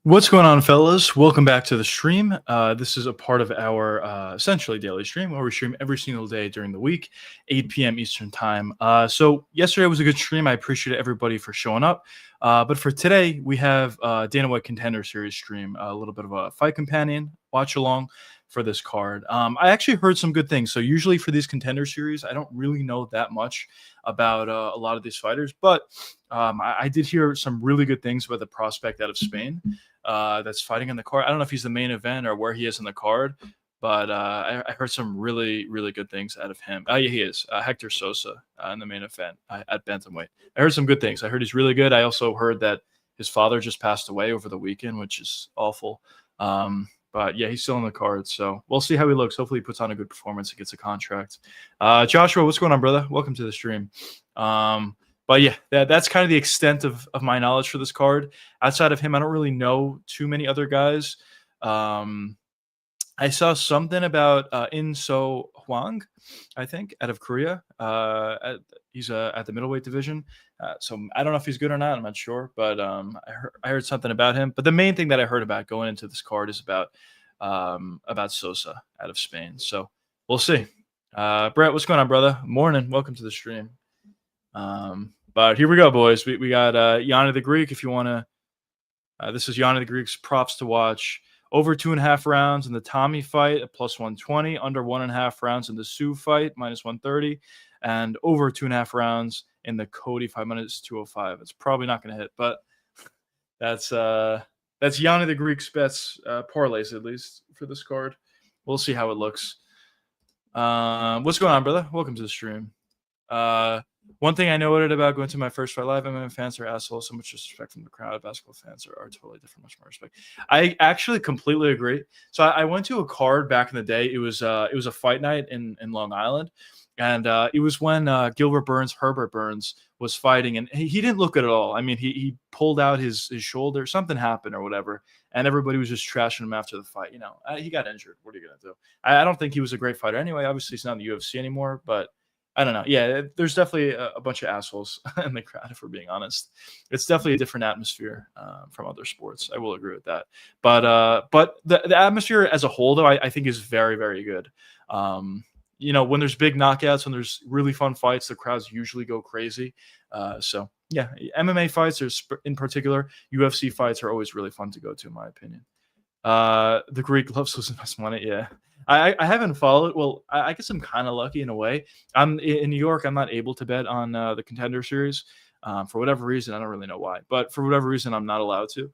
What's going on, fellas? Welcome back to the stream. This is a part of our essentially daily stream where we stream every single day during the week, 8 p.m. Eastern time. So yesterday was a good stream. I appreciate everybody for showing up. But for today, we have Dana White Contender Series stream, a little bit of a fight companion watch along for this card. I actually heard some good things. So usually for these Contender Series, I don't really know that much about a lot of these fighters, but I did hear some really good things about the prospect out of Spain that's fighting in the card. I don't know if he's the main event or where he is in the card, but I heard some really, really good things out of him. Oh, yeah, he is. Hector Sosa in the main event at bantamweight. I heard some good things. I heard he's really good. I also heard that his father just passed away over the weekend, which is awful. But yeah, he's still in the card, so we'll see how he looks. Hopefully, he puts on a good performance and gets a contract. Joshua, what's going on, brother? Welcome to the stream. But yeah, that's kind of the extent of my knowledge for this card. Outside of him, I don't really know too many other guys. I saw something about In So Hwang, I think, out of Korea. He's at the middleweight division. So I don't know if he's good or not. I'm not sure, but I heard something about him. But the main thing that I heard about going into this card is about Sosa out of Spain. So we'll see. Brett, what's going on, brother? Morning. Welcome to the stream. But here we go, boys. We got Yanni the Greek. If you want to, this is Yanni the Greek's props to watch. Over 2.5 rounds in the Tommy fight at plus 120, under 1.5 rounds in the Sue fight, minus 130, and over 2.5 rounds in the Cody 5 minutes 205. It's probably not going to hit, but that's Yanni the Greek's bets, parlays at least for this card. We'll see how it looks. What's going on, brother? Welcome to the stream. One thing I noted about going to my first fight live, MMA fans are assholes. So much disrespect from the crowd. Basketball fans are totally different, much more respect. I actually completely agree. So I went to a card back in the day. It was a fight night in Long Island, and it was when Herbert Burns was fighting, and he didn't look good at all. I mean, he pulled out his shoulder, something happened or whatever, and everybody was just trashing him after the fight. He got injured. What are you gonna do? I don't think he was a great fighter anyway. Obviously, he's not in the UFC anymore, but I don't know. Yeah, there's definitely a bunch of assholes in the crowd, if we're being honest. It's definitely a different atmosphere from other sports. I will agree with that. But the atmosphere as a whole, though, I think is very, very good. When there's big knockouts, when there's really fun fights, the crowds usually go crazy. So, yeah, MMA fights, in particular, UFC fights are always really fun to go to, in my opinion. The Greek loves losing his money. Yeah. I haven't followed. Well, I guess I'm kind of lucky in a way. I'm in New York. I'm not able to bet on the Contender Series for whatever reason. I don't really know why, but for whatever reason, I'm not allowed to.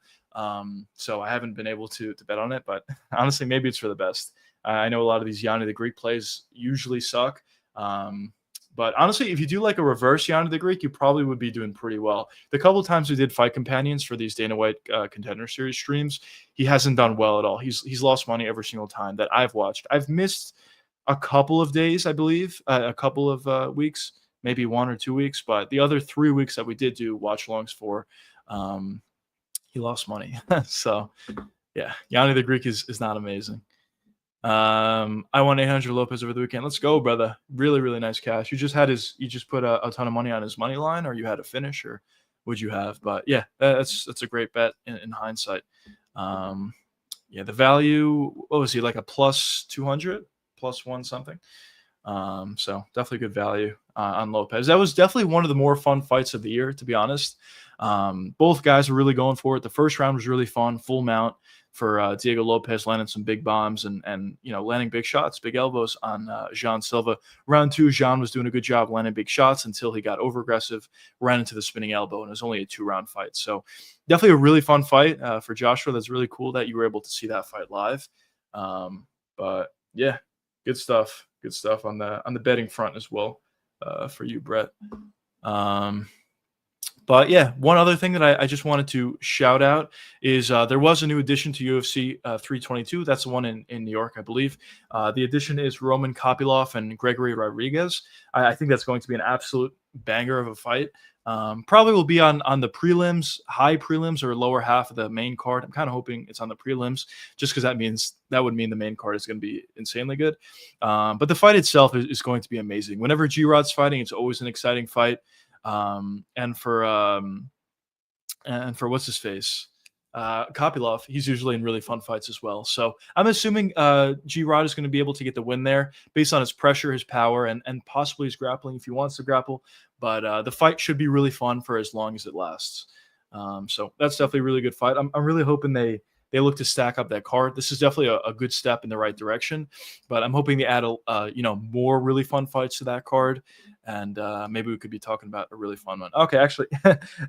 So I haven't been able to bet on it. But honestly, maybe it's for the best. I know a lot of these Yanni the Greek plays usually suck. But honestly, if you do like a reverse Yanni the Greek, you probably would be doing pretty well. The couple of times we did fight companions for these Dana White Contender Series streams, he hasn't done well at all. He's lost money every single time that I've watched. I've missed a couple of days, I believe, a couple of weeks, maybe 1 or 2 weeks. But the other 3 weeks that we did do watch alongs for, he lost money. So, yeah, Yanni the Greek is not amazing. I won 800 Lopez over the weekend. Let's go, brother. Really, really nice cash. You just put a ton of money on his money line, or you had a finish, or would you have? But yeah, that's a great bet in hindsight. Yeah, the value, what was he, like a plus 200, plus one something? So definitely good value on Lopez. That was definitely one of the more fun fights of the year, to be honest. Both guys were really going for it. The first round was really fun, full mount for Diego Lopez, landing some big bombs and landing big shots, big elbows on Jean Silva. Round 2, Jean was doing a good job landing big shots until he got over aggressive, ran into the spinning elbow, and it was only a 2-round fight. So definitely a really fun fight for Joshua. That's really cool that you were able to see that fight live. But yeah, good stuff. Good stuff on the betting front as well for you, Brett. But yeah, one other thing that I just wanted to shout out is there was a new addition to UFC 322. That's the one in New York, I believe. The addition is Roman Kopylov and Gregory Rodriguez. I think that's going to be an absolute banger of a fight. Probably will be on the prelims, high prelims, or lower half of the main card. I'm kind of hoping it's on the prelims, just because that would mean the main card is going to be insanely good. But the fight itself is going to be amazing. Whenever G-Rod's fighting, it's always an exciting fight. And for what's his face, Kopylov, he's usually in really fun fights as well. So I'm assuming G Rod is going to be able to get the win there based on his pressure, his power, and possibly his grappling if he wants to grapple. But the fight should be really fun for as long as it lasts. So that's definitely a really good fight. I'm really hoping they look to stack up that card. This is definitely a good step in the right direction, but I'm hoping they add more really fun fights to that card, and maybe we could be talking about a really fun one. Okay, actually,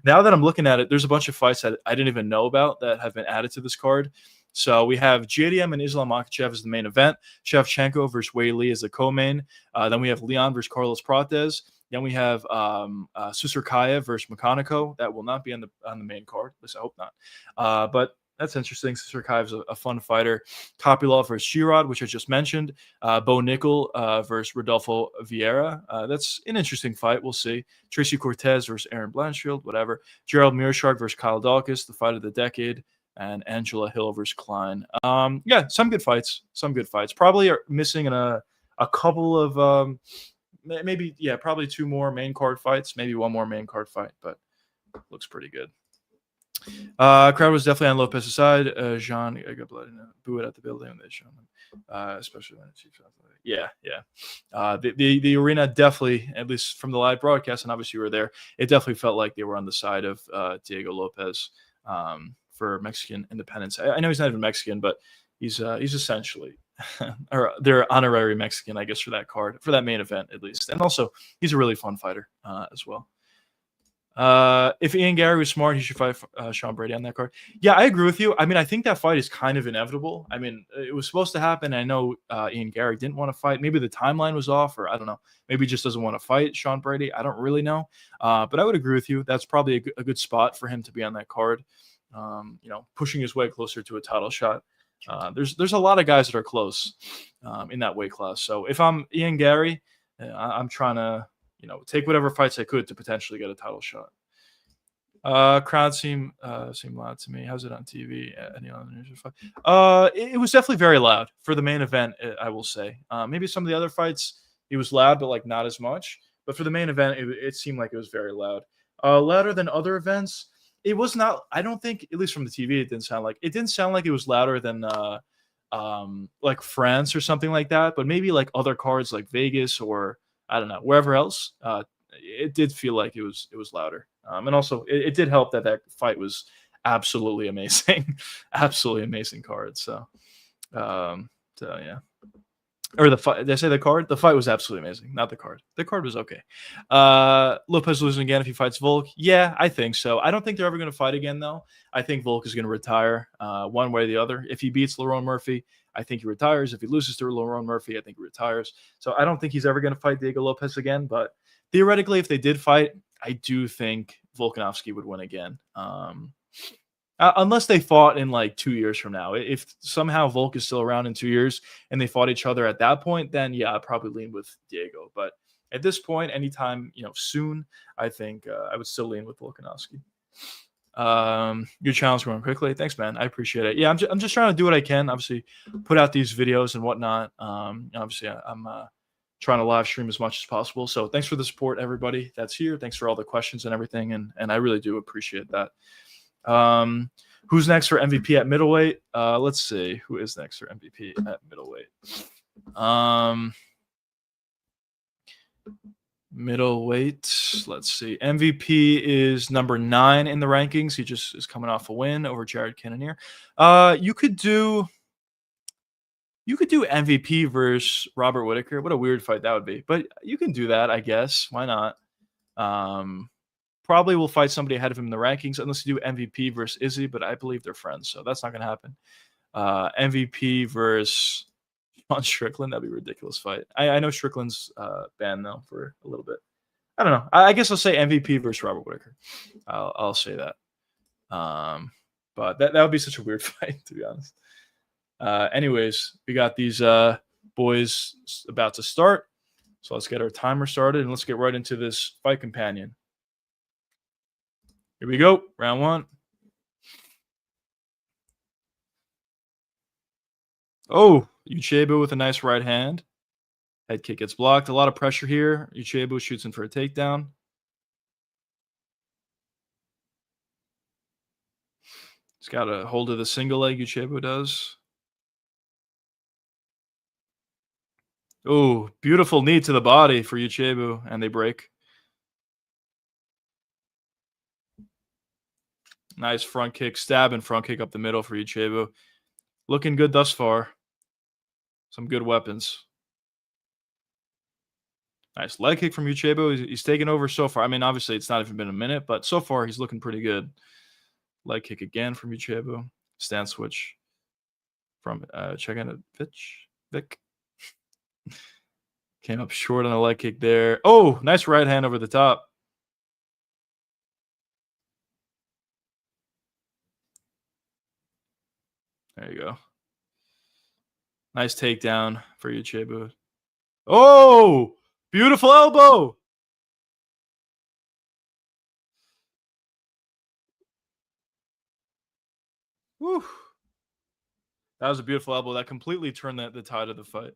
now that I'm looking at it, there's a bunch of fights that I didn't even know about that have been added to this card. So we have JDM and Islam Makhachev as the main event, Shevchenko versus Wei Li as the co-main. Then we have Leon versus Carlos Prates. Then we have Susurkaya versus Mechanico. That will not be on the main card. At least I hope not. But that's interesting. Susurkaya is a fun fighter. Kopylov versus Shirod, which I just mentioned. Bo Nickel versus Rodolfo Vieira. That's an interesting fight. We'll see. Tracy Cortez versus Aaron Blanchfield, whatever. Gerald Mearshart versus Kyle Dawkins, the fight of the decade. And Angela Hill versus Klein. Yeah, some good fights. Probably are missing a couple of probably two more main card fights, maybe one more main card fight, but looks pretty good. Crowd was definitely on Lopez's side. Jean got blood and booed at the building when they showed him, especially when it's the arena definitely, at least from the live broadcast, and obviously you were there, it definitely felt like they were on the side of Diego Lopez for Mexican independence. I know he's not even Mexican, but he's essentially or they're honorary Mexican, I guess, for that card, for that main event at least. And also, he's a really fun fighter as well. If Ian Gary was smart, he should fight Sean Brady on that card. Yeah, I agree with you. I mean, I think that fight is kind of inevitable. I mean, it was supposed to happen. I know Ian Gary didn't want to fight. Maybe the timeline was off, or I don't know. Maybe he just doesn't want to fight Sean Brady. I don't really know. But I would agree with you. That's probably a good spot for him to be on that card. Pushing his way closer to a title shot. There's a lot of guys that are close in that weight class. So if I'm Ian Gary, I'm trying to take whatever fights I could to potentially get a title shot. Crowd seem loud to me. How's it on TV? It was definitely very loud for the main event. I will say. Maybe some of the other fights it was loud, but like not as much. But for the main event, it seemed like it was very loud. Louder than other events. It was not. I don't think, at least from the TV, it didn't sound like it was louder than like France or something like that. But maybe like other cards like Vegas or I don't know, wherever else. It did feel like it was louder. And also it did help that fight was absolutely amazing, absolutely amazing card. So yeah. Or the fight. Did I say the card? The fight was absolutely amazing. Not the card. The card was okay. Lopez losing again if he fights Volk. Yeah, I think so. I don't think they're ever going to fight again, though. I think Volk is going to retire one way or the other. If he beats Lerone Murphy, I think he retires. If he loses to Lerone Murphy, I think he retires. So I don't think he's ever going to fight Diego Lopez again. But theoretically, if they did fight, I do think Volkanovski would win again. Unless they fought in like 2 years from now. If somehow Volk is still around in 2 years and they fought each other at that point, then yeah, I'd probably lean with Diego. But at this point, anytime soon, I think I would still lean with Volkanovski. Your channel's growing quickly. Thanks, man. I appreciate it. Yeah, I'm just trying to do what I can. Obviously, put out these videos and whatnot. Obviously, I'm trying to live stream as much as possible. So thanks for the support, everybody that's here. Thanks for all the questions and everything, and I really do appreciate that. Who's next for MVP at middleweight? Let's see. Who is next for MVP at middleweight? Middleweight. Let's see. MVP is number 9 in the rankings. He just is coming off a win over Jared Cannonier. You could do MVP versus Robert Whittaker. What a weird fight that would be. But you can do that, I guess. Why not? Probably will fight somebody ahead of him in the rankings unless you do MVP versus Izzy, but I believe they're friends, so that's not going to happen. MVP versus Sean Strickland, that'd be a ridiculous fight. I know Strickland's banned though for a little bit. I don't know. I guess I'll say MVP versus Robert Whittaker. I'll say that. But that would be such a weird fight, to be honest. Anyways, we got these boys about to start, so let's get our timer started and let's get right into this fight companion. Here we go. Round 1. Oh, Uchebo with a nice right hand. Head kick gets blocked. A lot of pressure here. Uchebo shoots in for a takedown. He's got a hold of the single leg, Uchebo does. Oh, beautiful knee to the body for Uchebo, and they break. Nice front kick, stab and front kick up the middle for Uchebo. Looking good thus far. Some good weapons. Nice leg kick from Uchebo. He's taken over so far. I mean, obviously, it's not even been a minute, but so far, he's looking pretty good. Leg kick again from Uchebo. Stand switch from Vic. Came up short on a leg kick there. Oh, nice right hand over the top. There you go. Nice takedown for Uchebo. Oh, beautiful elbow. Whew. That was a beautiful elbow. That completely turned the tide of the fight.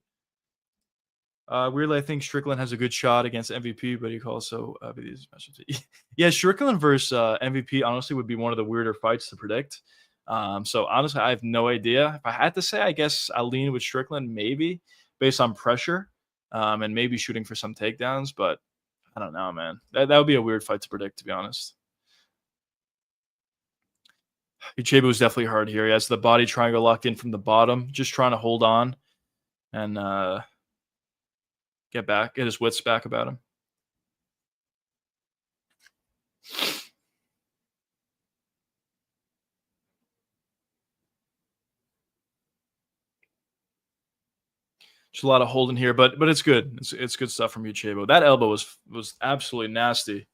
Weirdly, I think Strickland has a good shot against MVP, but he can also be these matches. Yeah, Strickland versus MVP honestly would be one of the weirder fights to predict. So honestly, I have no idea. If I had to say, I guess I'll lean with Strickland maybe based on pressure and maybe shooting for some takedowns, but I don't know, man. That would be a weird fight to predict, to be honest. Uchebo is definitely hard here. He has the body triangle locked in from the bottom, just trying to hold on and get his wits back about him. Just a lot of holding here, but it's good. It's good stuff from Uchebo. That elbow was absolutely nasty.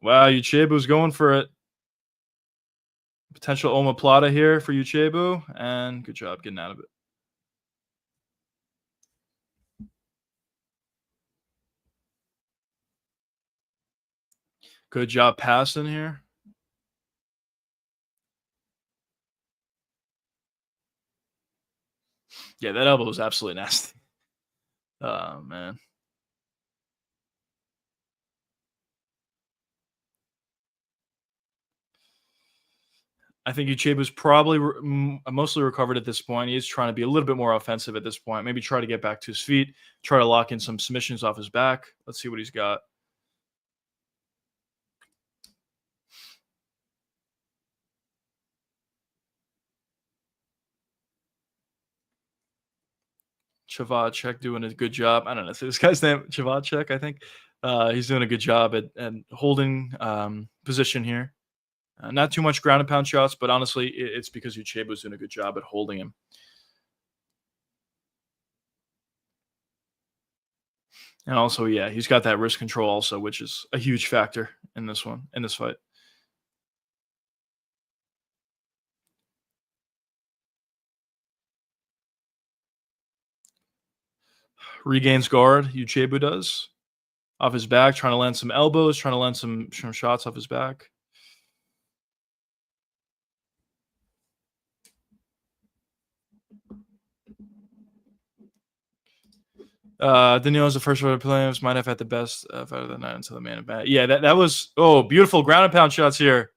Wow, Uchebo's going for it. Potential omoplata here for Uchebo, and good job getting out of it. Good job passing here. Yeah, that elbow was absolutely nasty. Oh, man. I think Uchebo's probably mostly recovered at this point. He's trying to be a little bit more offensive at this point. Maybe try to get back to his feet, try to lock in some submissions off his back. Let's see what he's got. Chavacek doing a good job. I don't know. So this guy's name Chavacek, I think. He's doing a good job at holding position here. Not too much ground and pound shots, but honestly, it's because Uchebo's doing a good job at holding him. And also, yeah, he's got that wrist control also, which is a huge factor in this fight. Regains guard, Uchebo does. Off his back, trying to land some elbows, trying to land some shots off his back. Daniil's the first round of playoffs. Might have had the best fight of the night until the main event. Yeah, that was beautiful ground and pound shots here.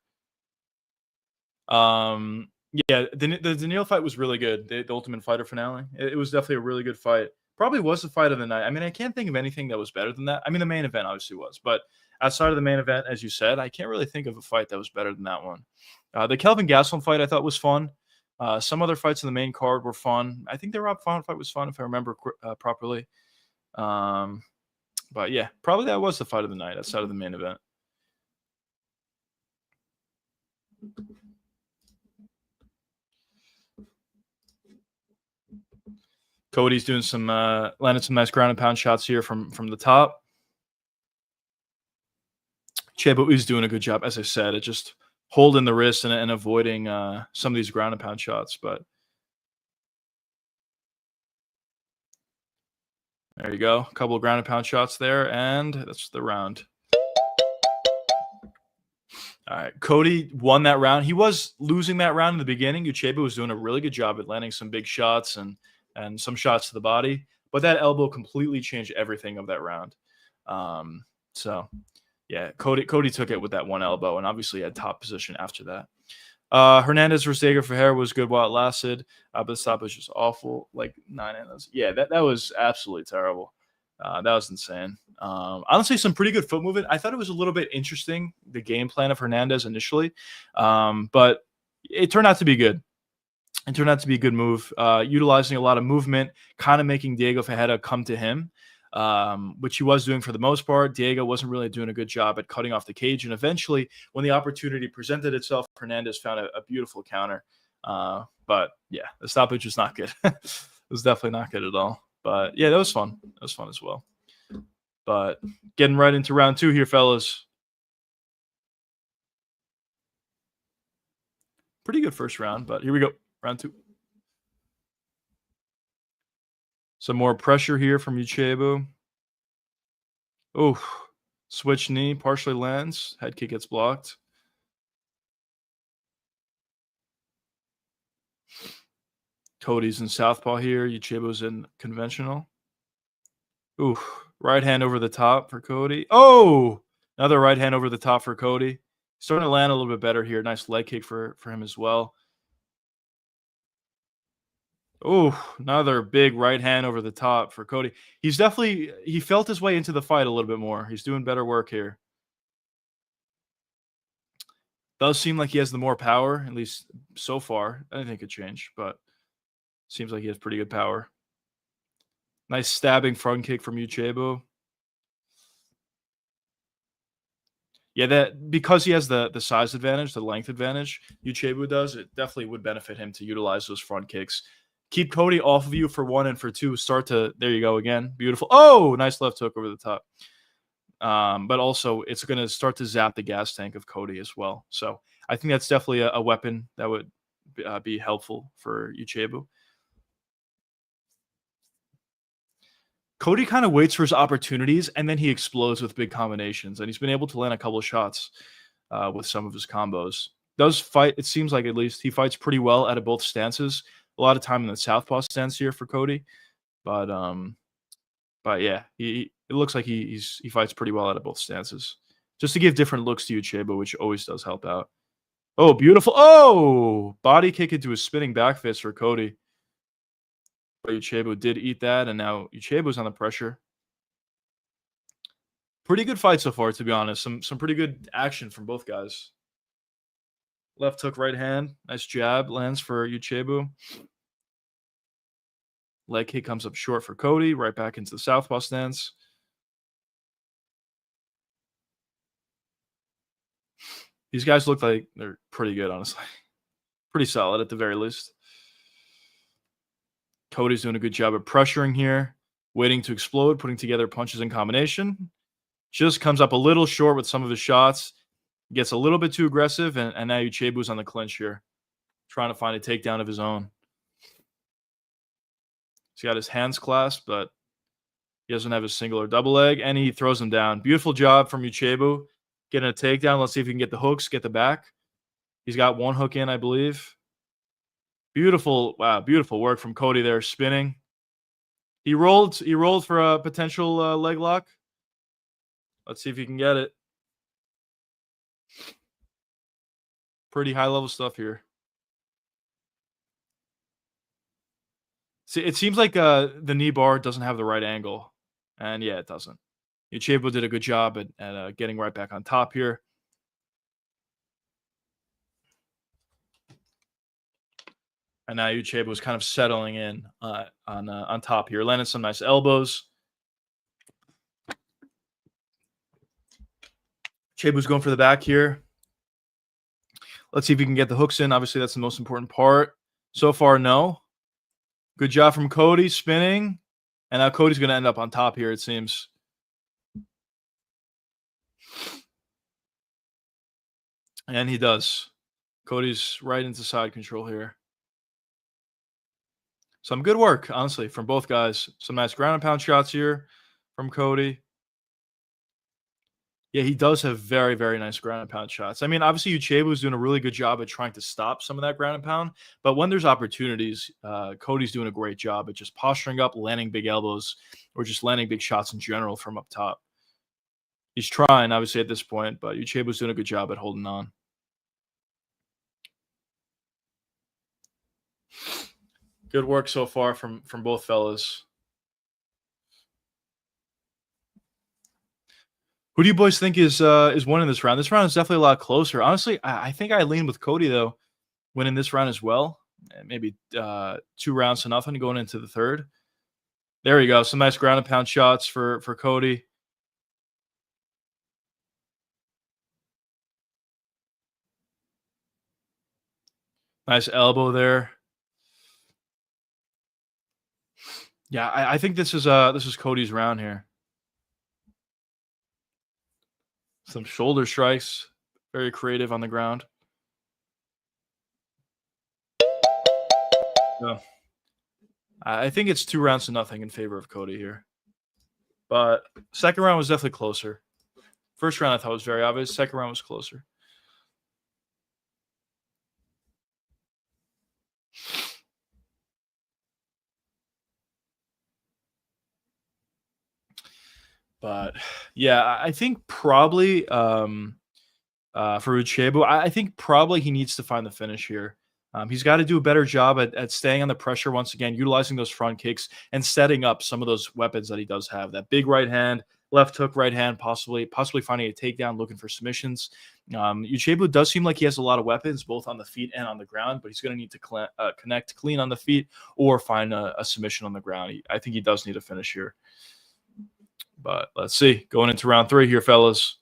Yeah, the Daniil fight was really good. The Ultimate Fighter finale. It was definitely a really good fight. Probably was the fight of the night. I mean, I can't think of anything that was better than that. I mean, the main event obviously was, but outside of the main event, as you said, I can't really think of a fight that was better than that one. The Kelvin Gastelum fight I thought was fun. Some other fights in the main card were fun. I think the Rob Font fight was fun if I remember properly. But yeah, probably that was the fight of the night outside of the main event. Cody's doing some landed some nice ground and pound shots here from the top. Chebo is doing a good job, as I said, at just holding the wrist and avoiding some of these ground and pound shots. But there you go, a couple of ground and pound shots there, and that's the round. All right, Cody won that round. He was losing that round in the beginning. Uchebo was doing a really good job at landing some big shots and some shots to the body, but that elbow completely changed everything of that round. So Yeah, Cody took it with that one elbow, and obviously had top position after that. Hernandez versus Diego Ferreira was good while it lasted, but the stop was just awful. Like 9 minutes. Yeah, that was absolutely terrible. That was insane. Honestly, some pretty good foot movement. I thought it was a little bit interesting, the game plan of Hernandez initially, but it turned out to be good. It turned out to be a good move, utilizing a lot of movement, kind of making Diego Ferreira come to him, which he was doing for the most part. Diego wasn't really doing a good job at cutting off the cage. And eventually, when the opportunity presented itself, Hernandez found a beautiful counter. But yeah, the stoppage was not good. It was definitely not good at all. But yeah, that was fun. That was fun as well. But getting right into round two here, fellas. Pretty good first round, but here we go. Round two. Some more pressure here from Uchebo. Oh, switch knee, partially lands. Head kick gets blocked. Cody's in southpaw here. Uchebo's in conventional. Ooh, right hand over the top for Cody. Oh, another right hand over the top for Cody. Starting to land a little bit better here. Nice leg kick for him as well. Oh, another big right hand over the top for Cody. He felt his way into the fight a little bit more. He's doing better work here. Does seem like he has the more power, at least so far. Anything could change, but seems like he has pretty good power. Nice stabbing front kick from Uchebo. Yeah, that because he has the size advantage, the length advantage, Uchebo does, it definitely would benefit him to utilize those front kicks. Keep Cody off of you for one and for two. There you go again. Beautiful. Oh, nice left hook over the top. But also it's going to start to zap the gas tank of Cody as well. So I think that's definitely a weapon that would be helpful for Uchebo. Cody kind of waits for his opportunities and then he explodes with big combinations. And he's been able to land a couple of shots with some of his combos. Does fight, it seems like at least he fights pretty well out of both stances. A lot of time in the southpaw stance here for Cody. But yeah, it looks like he fights pretty well out of both stances. Just to give different looks to Uchebo, which always does help out. Oh, beautiful. Oh, body kick into a spinning back fist for Cody. But Uchebo did eat that, and now Uchebo's on the pressure. Pretty good fight so far, to be honest. Some pretty good action from both guys. Left hook, right hand. Nice jab lands for Uchebo. Leg kick comes up short for Cody. Right back into the southpaw stance. These guys look like they're pretty good, honestly. Pretty solid at the very least. Cody's doing a good job of pressuring here, waiting to explode, putting together punches in combination. Just comes up a little short with some of his shots. Gets a little bit too aggressive, and now Uchebu's on the clinch here, trying to find a takedown of his own. He's got his hands clasped, but he doesn't have his single or double leg, and he throws him down. Beautiful job from Uchebu. Getting a takedown. Let's see if he can get the hooks, get the back. He's got one hook in, I believe. Beautiful, wow, beautiful work from Cody there, spinning. He rolled for a potential leg lock. Let's see if he can get it. Pretty high level stuff here. See, it seems like the knee bar doesn't have the right angle. And yeah, it doesn't. Uchebo did a good job at getting right back on top here. And now Uchebo was kind of settling in on top here, landing some nice elbows. Uchebo's going for the back here. Let's see if he can get the hooks in. Obviously, that's the most important part. So far, no. Good job from Cody, spinning. And now Cody's going to end up on top here, it seems. And he does. Cody's right into side control here. Some good work, honestly, from both guys. Some nice ground and pound shots here from Cody. Yeah, he does have very, very nice ground and pound shots. I mean, obviously, Uchebo is doing a really good job at trying to stop some of that ground and pound. But when there's opportunities, Cody's doing a great job at just posturing up, landing big elbows, or just landing big shots in general from up top. He's trying, obviously, at this point, but Uchebu's doing a good job at holding on. Good work so far from both fellas. Who do you boys think is winning this round? This round is definitely a lot closer. Honestly, I think I lean with Cody though, winning this round as well. Maybe 2 rounds to nothing going into the third. There you go. Some nice ground and pound shots for Cody. Nice elbow there. Yeah, I think this is Cody's round here. Some shoulder strikes, very creative on the ground. Yeah. I think it's 2 rounds to nothing in favor of Cody here. But second round was definitely closer. First round I thought was very obvious. Second round was closer. But yeah, I think probably for Uchebu, I think probably he needs to find the finish here. He's got to do a better job at staying on the pressure once again, utilizing those front kicks and setting up some of those weapons that he does have. That big right hand, left hook, right hand, possibly finding a takedown, looking for submissions. Uchebu does seem like he has a lot of weapons, both on the feet and on the ground, but he's going to need to connect clean on the feet or find a submission on the ground. I think he does need a finish here. But let's see. Going into round 3 here, fellas.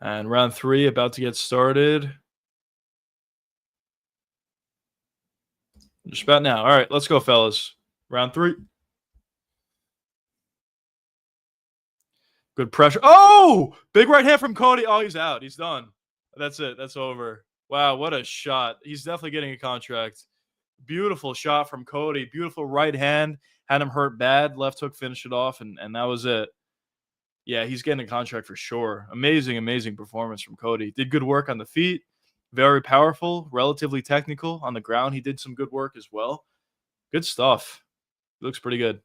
And round 3 about to get started. Just about now. All right, let's go, fellas. Round 3. Good pressure. Oh! Big right hand from Cody. Oh, he's out. He's done. That's it. That's over. Wow, what a shot. He's definitely getting a contract. Beautiful shot from Cody. Beautiful right hand. Had him hurt bad. Left hook finished it off, and that was it. Yeah, he's getting a contract for sure. Amazing, amazing performance from Cody. Did good work on the feet. Very powerful, relatively technical. On the ground, he did some good work as well. Good stuff. Looks pretty good.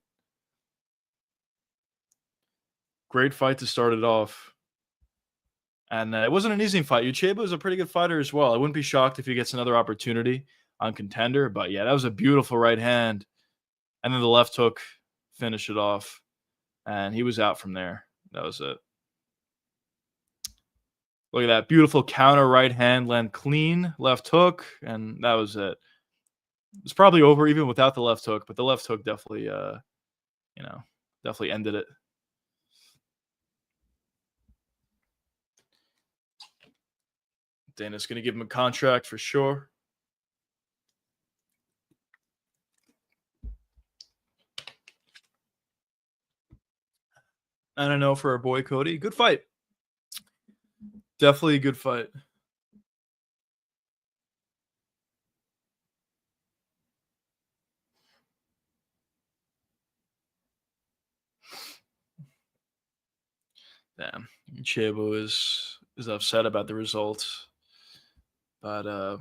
Great fight to start it off. And it wasn't an easy fight. Ucheba is a pretty good fighter as well. I wouldn't be shocked if he gets another opportunity on Contender. But yeah, that was a beautiful right hand. And then the left hook finished it off. And he was out from there. That was it. Look at that. Beautiful counter right hand, land clean, left hook. And that was it. It's probably over even without the left hook. But the left hook definitely, definitely ended it. Dana's going to give him a contract for sure. I don't know, for our boy Cody. Good fight. Definitely a good fight. Damn. Chabo is upset about the results. But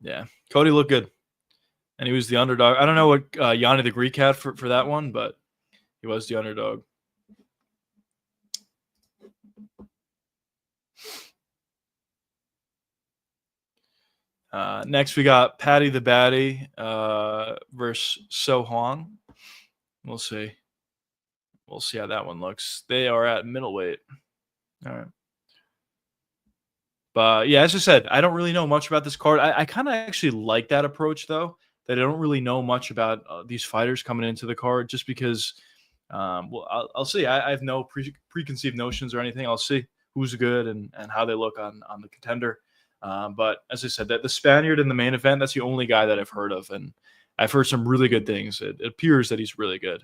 yeah. Cody looked good. And he was the underdog. I don't know what Yanni the Greek had for that one, but he was the underdog. Next, we got Patty the Batty versus So Huang. We'll see. We'll see how that one looks. They are at middleweight. All right. But yeah, as I said, I don't really know much about this card. I kind of actually like that approach, though, that I don't really know much about these fighters coming into the card just because, I'll see. I have no preconceived notions or anything. I'll see who's good and how they look on the Contender. But as I said, that the Spaniard in the main event, that's the only guy that I've heard of. And I've heard some really good things. It appears that he's really good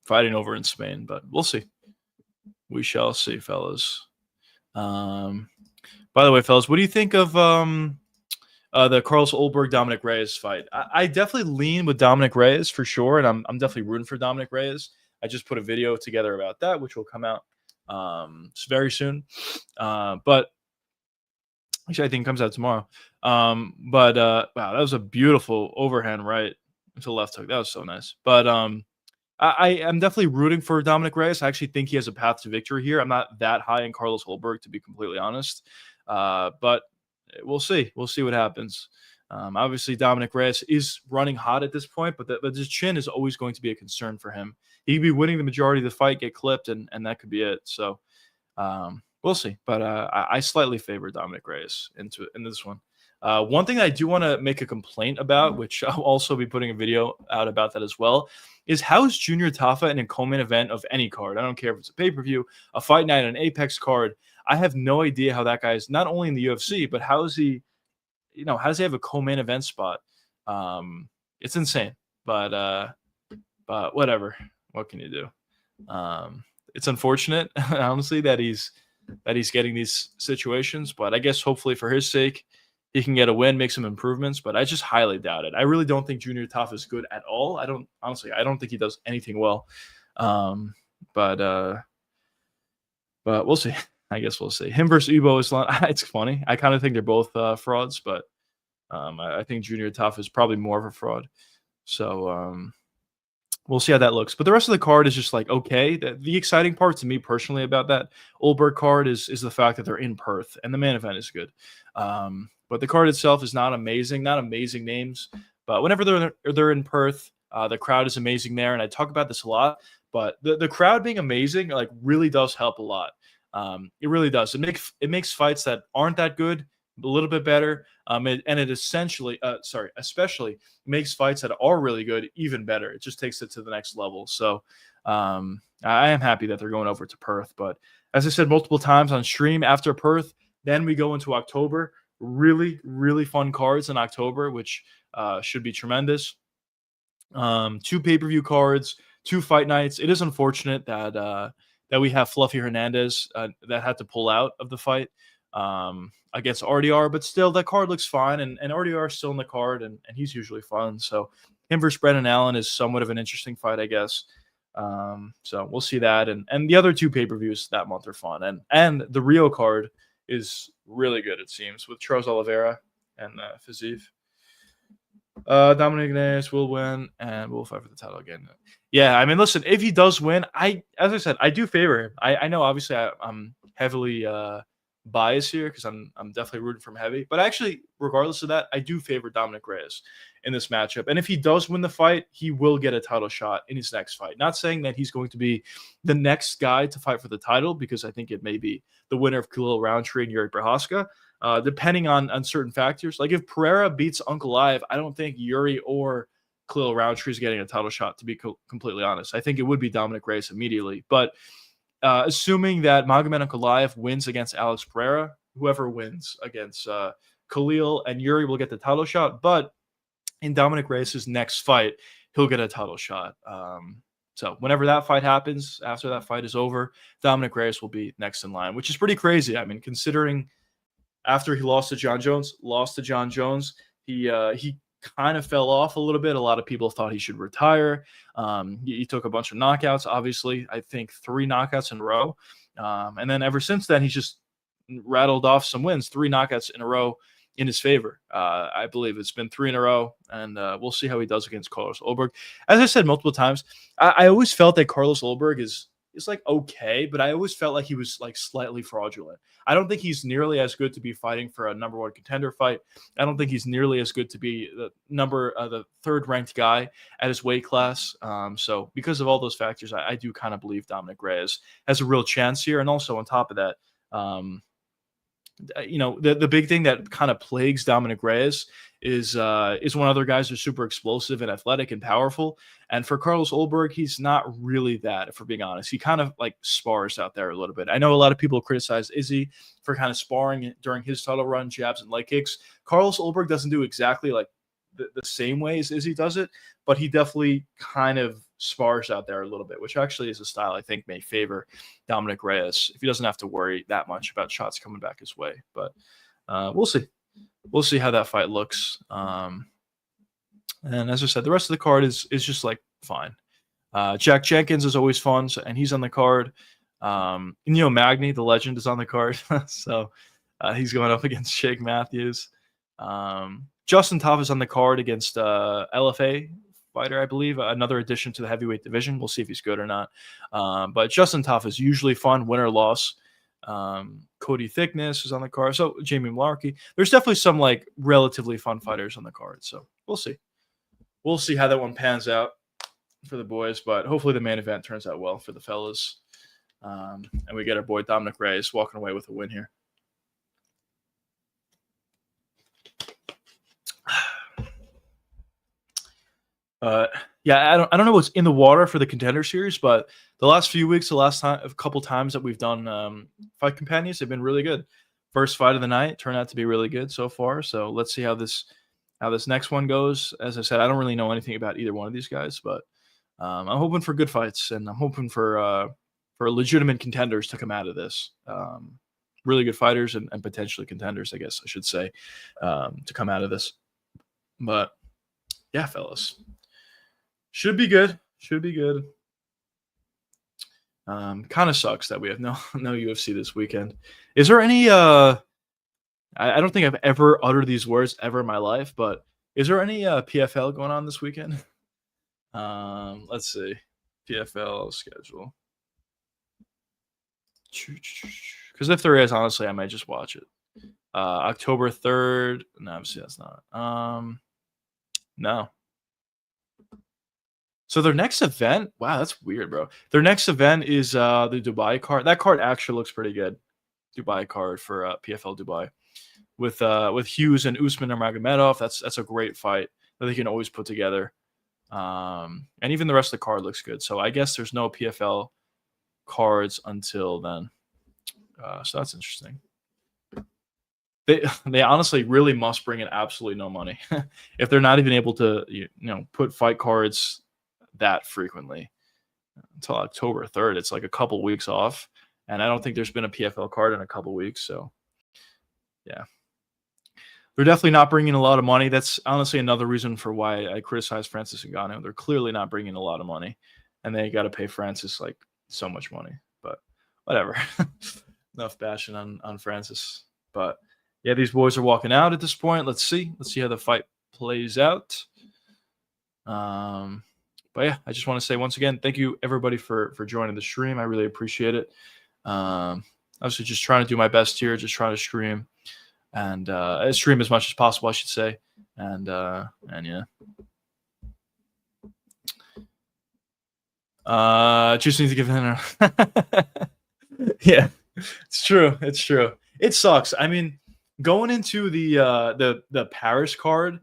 fighting over in Spain, but we'll see. We shall see, fellas. By the way, fellas, what do you think of the Carlos Ulberg Dominic Reyes fight? I definitely lean with Dominic Reyes for sure, and I'm definitely rooting for Dominic Reyes. I just put a video together about that, which will come out very soon. But actually, I think it comes out tomorrow. Wow, that was a beautiful overhand right to left hook. That was so nice. I am definitely rooting for Dominic Reyes. I actually think he has a path to victory here. I'm not that high in Carlos Holberg, to be completely honest. But we'll see. We'll see what happens. Obviously, Dominic Reyes is running hot at this point, but his chin is always going to be a concern for him. He could be winning the majority of the fight, get clipped, and that could be it. So we'll see. But I slightly favor Dominic Reyes in this one. One thing I do want to make a complaint about, which I'll also be putting a video out about that as well, is how is Junior Tafa in a co-main event of any card? I don't care if it's a pay-per-view, a fight night, an Apex card. I have no idea how that guy is not only in the UFC, but how is he, how does he have a co-main event spot? It's insane, but whatever. What can you do? It's unfortunate, honestly, that he's getting these situations, but I guess hopefully for his sake, he can get a win, make some improvements, but I just highly doubt it. I really don't think Junior Tafa is good at all. I don't think he does anything well. But we'll see. I guess we'll see. Him versus Ubo Islam. It's funny. I kind of think they're both frauds, but I think Junior Tafa is probably more of a fraud. So we'll see how that looks. But the rest of the card is just like okay. The exciting part to me personally about that Olberg card is the fact that they're in Perth and the main event is good. But the card itself is not amazing names. But whenever they're in Perth, the crowd is amazing there, and I talk about this a lot. But the crowd being amazing like really does help a lot. It really does. It makes fights that aren't that good a little bit better. It especially makes fights that are really good even better. It just takes it to the next level. So I am happy that they're going over to Perth. But as I said multiple times on stream, after Perth, then we go into October. Really, really fun cards in October, which should be tremendous. 2 pay-per-view cards, 2 fight nights. It is unfortunate that we have Fluffy Hernandez that had to pull out of the fight against RDR, but still that card looks fine, and RDR is still in the card, and he's usually fun. So him versus Brendan Allen is somewhat of an interesting fight, I guess. So we'll see that, and the other 2 pay-per-views that month are fun, and the Rio card is really good, it seems, with Charles Oliveira and Fiziev. Dominic Reyes will win and we'll fight for the title again. Yeah, I mean, listen, if he does win, as I said, I do favor him. I know obviously I'm heavily biased here because I'm definitely rooting for him heavy, but actually, regardless of that, I do favor Dominic Reyes in this matchup. And if he does win the fight, he will get a title shot in his next fight. Not saying that he's going to be the next guy to fight for the title, because I think it may be the winner of Khalil Roundtree and Yuri Prochazka, depending on certain factors. Like if Pereira beats Uncle Live, I don't think Yuri or Khalil Roundtree is getting a title shot, to be completely honest. I think it would be Dominic Reyes immediately. But assuming that Magomed Ankalaev wins against Alex Pereira, whoever wins against Khalil and Yuri will get the title shot. But in Dominic Reyes' next fight, he'll get a title shot. So whenever that fight happens, after that fight is over, Dominic Reyes will be next in line, which is pretty crazy. I mean, considering after he lost to John Jones, he kind of fell off a little bit. A lot of people thought he should retire. He took a bunch of knockouts, obviously, I think 3 knockouts in a row. And then ever since then, he's just rattled off some wins, 3 knockouts in a row in his favor. I believe it's been 3 in a row, and we'll see how he does against Carlos Ulberg. As I said multiple times, I always felt that Carlos Ulberg is like okay, but I always felt like he was like slightly fraudulent. I don't think he's nearly as good to be fighting for a number 1 contender fight. I don't think he's nearly as good to be the 3rd ranked guy at his weight class. So because of all those factors, I do kind of believe Dominic Reyes has a real chance here. And also on top of that, the big thing that kind of plagues Dominic Reyes is when other guys are super explosive and athletic and powerful. And for Carlos Ulberg, he's not really that, if we're being honest. He kind of like spars out there a little bit. I know a lot of people criticize Izzy for kind of sparring during his title run, jabs and leg kicks. Carlos Ulberg doesn't do exactly like the same way as Izzy does it, but he definitely kind of spars out there a little bit, which actually is a style I think may favor Dominic Reyes if he doesn't have to worry that much about shots coming back his way. But we'll see. We'll see how that fight looks. And as I said, the rest of the card is just like fine. Jack Jenkins is always fun, and he's on the card. Magny, the legend, is on the card. So he's going up against Jake Matthews. Justin Tough is on the card against LFA fighter, I believe, another addition to the heavyweight division. We'll see if he's good or not. But Justin Tough is usually fun, win or loss. Cody Thickness is on the card. So Jamie Malarkey. There's definitely some like relatively fun fighters on the card. So we'll see. We'll see how that one pans out for the boys. But hopefully the main event turns out well for the fellas. And we get our boy Dominic Reyes walking away with a win here. Yeah, I don't know what's in the water for the Contender series, but the last few weeks, a couple times that we've done fight companions have been really good. First fight of the night turned out to be really good so far. So let's see how this next one goes. As I said, I don't really know anything about either one of these guys, but I'm hoping for good fights, and I'm hoping for legitimate contenders to come out of this. Really good fighters and potentially contenders, I guess I should say, to come out of this. But yeah, fellas. Should be good. Should be good. Kind of sucks that we have no UFC this weekend. Is there any I don't think I've ever uttered these words ever in my life, but is there any PFL going on this weekend? Let's see. PFL schedule. Because if there is, honestly, I might just watch it. October 3rd. No, obviously that's not. No. So their next event, wow, that's weird, bro. Their next event is the Dubai card. That card actually looks pretty good. Dubai card for PFL Dubai with Hughes and Usman Nurmagomedov. That's a great fight that they can always put together. And even the rest of the card looks good. So I guess there's no PFL cards until then. So that's interesting. They honestly really must bring in absolutely no money if they're not even able to put fight cards that frequently until October 3rd. It's like a couple weeks off, and I don't think there's been a PFL card in a couple weeks. So yeah, they're definitely not bringing a lot of money. That's honestly another reason for why I criticize Francis Ngannou. They're clearly not bringing a lot of money, and they got to pay Francis like so much money. But whatever. Enough bashing on Francis. But yeah, these boys are walking out at this point. Let's see how the fight plays out. But yeah, I just want to say once again, thank you everybody for joining the stream. I really appreciate it. Obviously, just trying to do my best here, just trying to stream and stream as much as possible, I should say. And yeah. Just need to give in. Yeah, it's true. It's true. It sucks. I mean, going into the Paris card,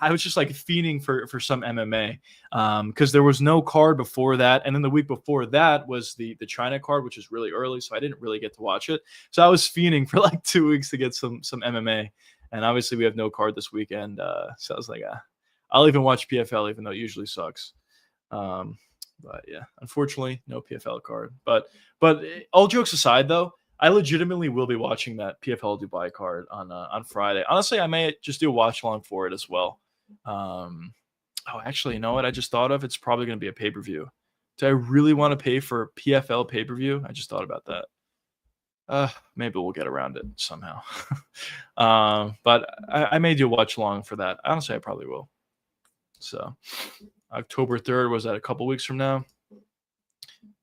I was just like fiending for some MMA because there was no card before that, and then the week before that was the China card, which is really early, so I didn't really get to watch it. So I was fiending for like 2 weeks to get some MMA, and obviously we have no card this weekend. So I was like, I'll even watch PFL, even though it usually sucks. But yeah, unfortunately, no PFL card. But all jokes aside, though, I legitimately will be watching that PFL Dubai card on Friday. Honestly, I may just do a watch along for it as well. Actually, you know what? I just thought of it's probably going to be a pay per view. Do I really want to pay for PFL pay per view? I just thought about that. Maybe we'll get around it somehow. But I may do a watch along for that. Honestly, I probably will. So October 3rd was that a couple weeks from now.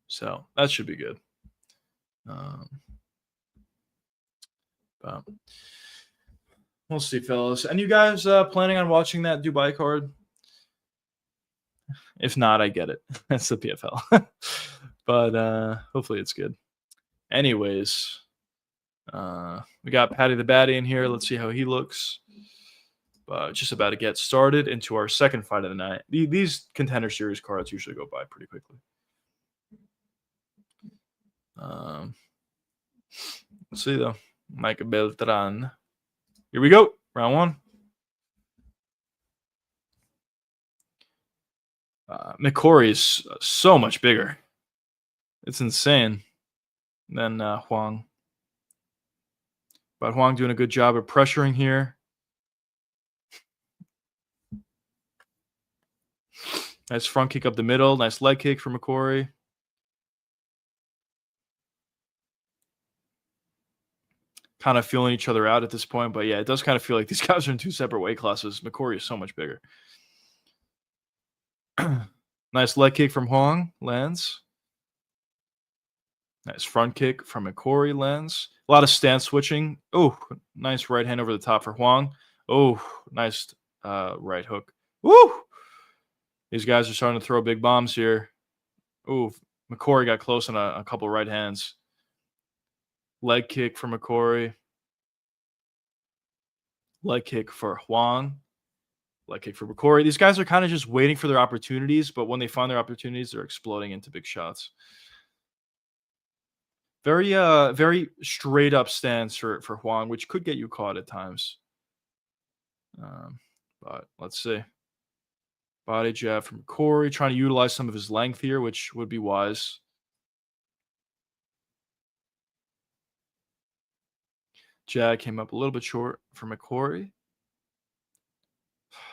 So that should be good. But we'll see, fellas. And you guys planning on watching that Dubai card? If not, I get it. That's the PFL. But hopefully it's good. Anyways, we got Patty the Batty in here. Let's see how he looks. Just about to get started into our second fight of the night. These Contender Series cards usually go by pretty quickly. Let's see, though. Micah Beltran. Here we go. Round one. McCory is so much bigger. It's insane than Huang. But Huang doing a good job of pressuring here. Nice front kick up the middle. Nice leg kick for McCory. kind of feeling each other out at this point. But yeah, it does kind of feel like these guys are in two separate weight classes. McCory is so much bigger. Nice leg kick from Huang lands. Nice front kick from McCory lands. A lot of stance switching. Oh, nice right hand over the top for Huang. Oh, nice right hook. Woo! These guys are starting to throw big bombs here. Ooh, McCory got close on a couple right hands. Leg kick for McCory. Leg kick for Huang. Leg kick for McCory. These guys are kind of just waiting for their opportunities, but when they find their opportunities, they're exploding into big shots. Very straight up stance for Huang, which could get you caught at times. But let's see. Body jab from McCory, trying to utilize some of his length here, which would be wise. Jab came up a little bit short for McCory.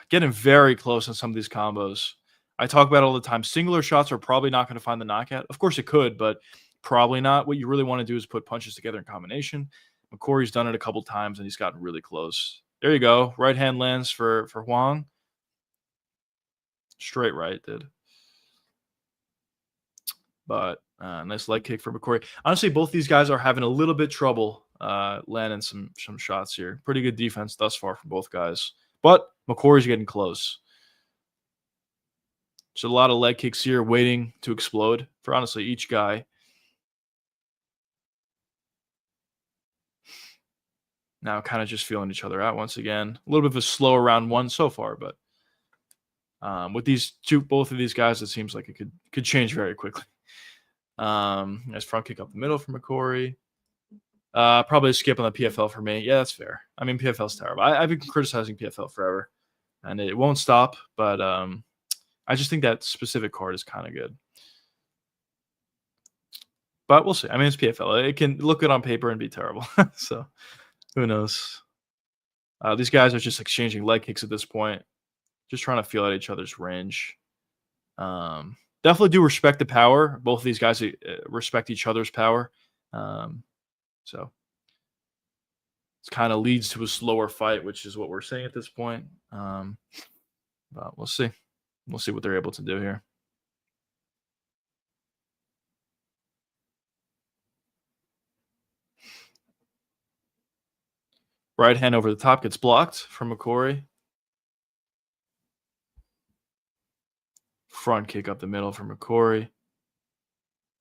Getting very close on some of these combos. I talk about it all the time. Singular shots are probably not going to find the knockout. Of course, it could, but probably not. What you really want to do is put punches together in combination. McCory's done it a couple times, and he's gotten really close. There you go. Right hand lands for Huang. Straight right did. But nice leg kick for McCory. Honestly, both these guys are having a little bit trouble landing some shots here. Pretty good defense thus far from both guys. But McCory's getting close. So a lot of leg kicks here waiting to explode for honestly each guy. Now kind of just feeling each other out once again. A little bit of a slower round one so far, but with both of these guys, it seems like it could change very quickly. Nice front kick up the middle from McCory. Probably a skip on the PFL for me. Yeah, that's fair. I mean, PFL's terrible. I've been criticizing PFL forever, and it won't stop. But I just think that specific card is kind of good. But we'll see. I mean, it's PFL. It can look good on paper and be terrible. So who knows? These guys are just exchanging leg kicks at this point, just trying to feel out each other's range. Definitely do respect the power. Both of these guys respect each other's power. So it kind of leads to a slower fight, which is what we're saying at this point. But we'll see. We'll see what they're able to do here. Right hand over the top gets blocked from McCory. Front kick up the middle from McCory.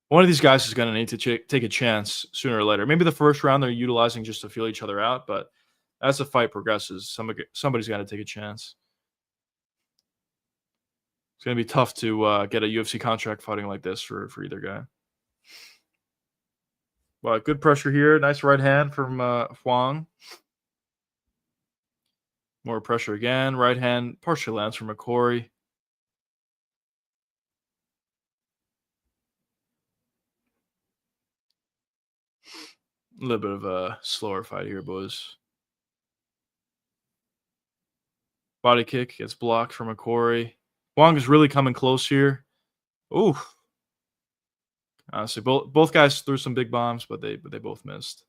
One of these guys is going to need to take a chance sooner or later. Maybe the first round they're utilizing just to feel each other out, but as the fight progresses, somebody's got to take a chance. It's going to be tough to get a UFC contract fighting like this for either guy. Well, good pressure here. Nice right hand from Huang. More pressure again. Right hand partially lands from McCory. A little bit of a slower fight here, boys. Body kick gets blocked from McCory. Huang is really coming close here. Ooh. Honestly, both guys threw some big bombs, but they both missed.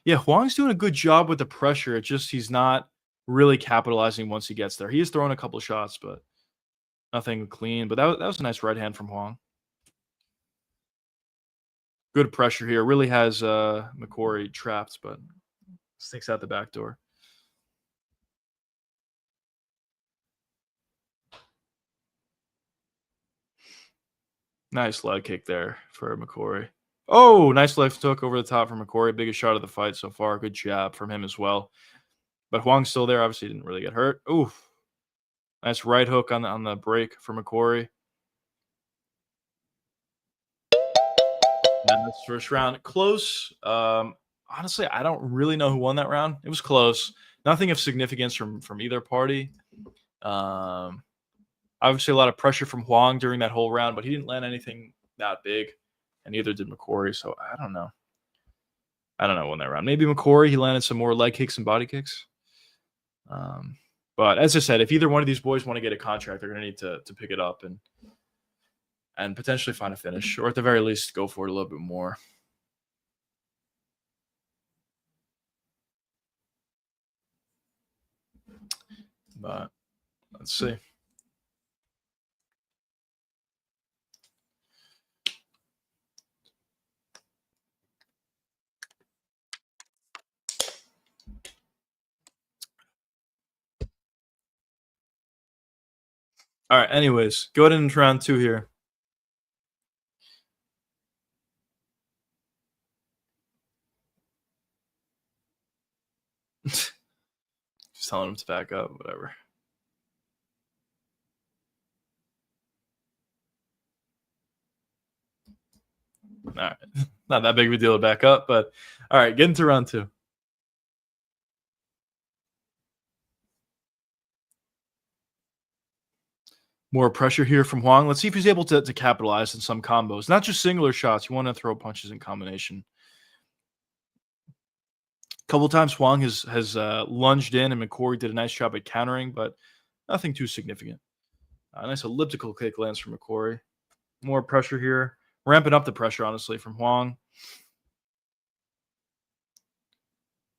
Yeah, Huang's doing a good job with the pressure. It's just he's not really capitalizing once he gets there. He is throwing a couple shots, but nothing clean. But that was a nice right hand from Huang. Good pressure here. Really has McCory trapped, but sneaks out the back door. Nice leg kick there for McCory. Oh, nice left hook over the top from McCory. Biggest shot of the fight so far. Good jab from him as well. But Huang's still there. Obviously, didn't really get hurt. Oof. Nice right hook on the break for McCory. And that's first round. Close. Honestly, I don't really know who won that round. It was close. Nothing of significance from either party. Obviously, a lot of pressure from Huang during that whole round, but he didn't land anything that big, and neither did McCory. So I don't know. I don't know when that round. Maybe McCory, he landed some more leg kicks and body kicks. But as I said, if either one of these boys want to get a contract, they're going to need to pick it up. And and potentially find a finish, or at the very least, go for it a little bit more. But let's see. All right. Anyways, go ahead into round two here. Just telling him to back up, whatever. All right. Not that big of a deal to back up, but all right, get into round two. More pressure here from Huang. Let's see if he's able to capitalize in some combos, not just singular shots. You want to throw punches in combination. A couple times Huang has lunged in, and McCory did a nice job at countering, but nothing too significant. A nice elliptical kick lands from McCory. More pressure here, ramping up the pressure, honestly, from Huang.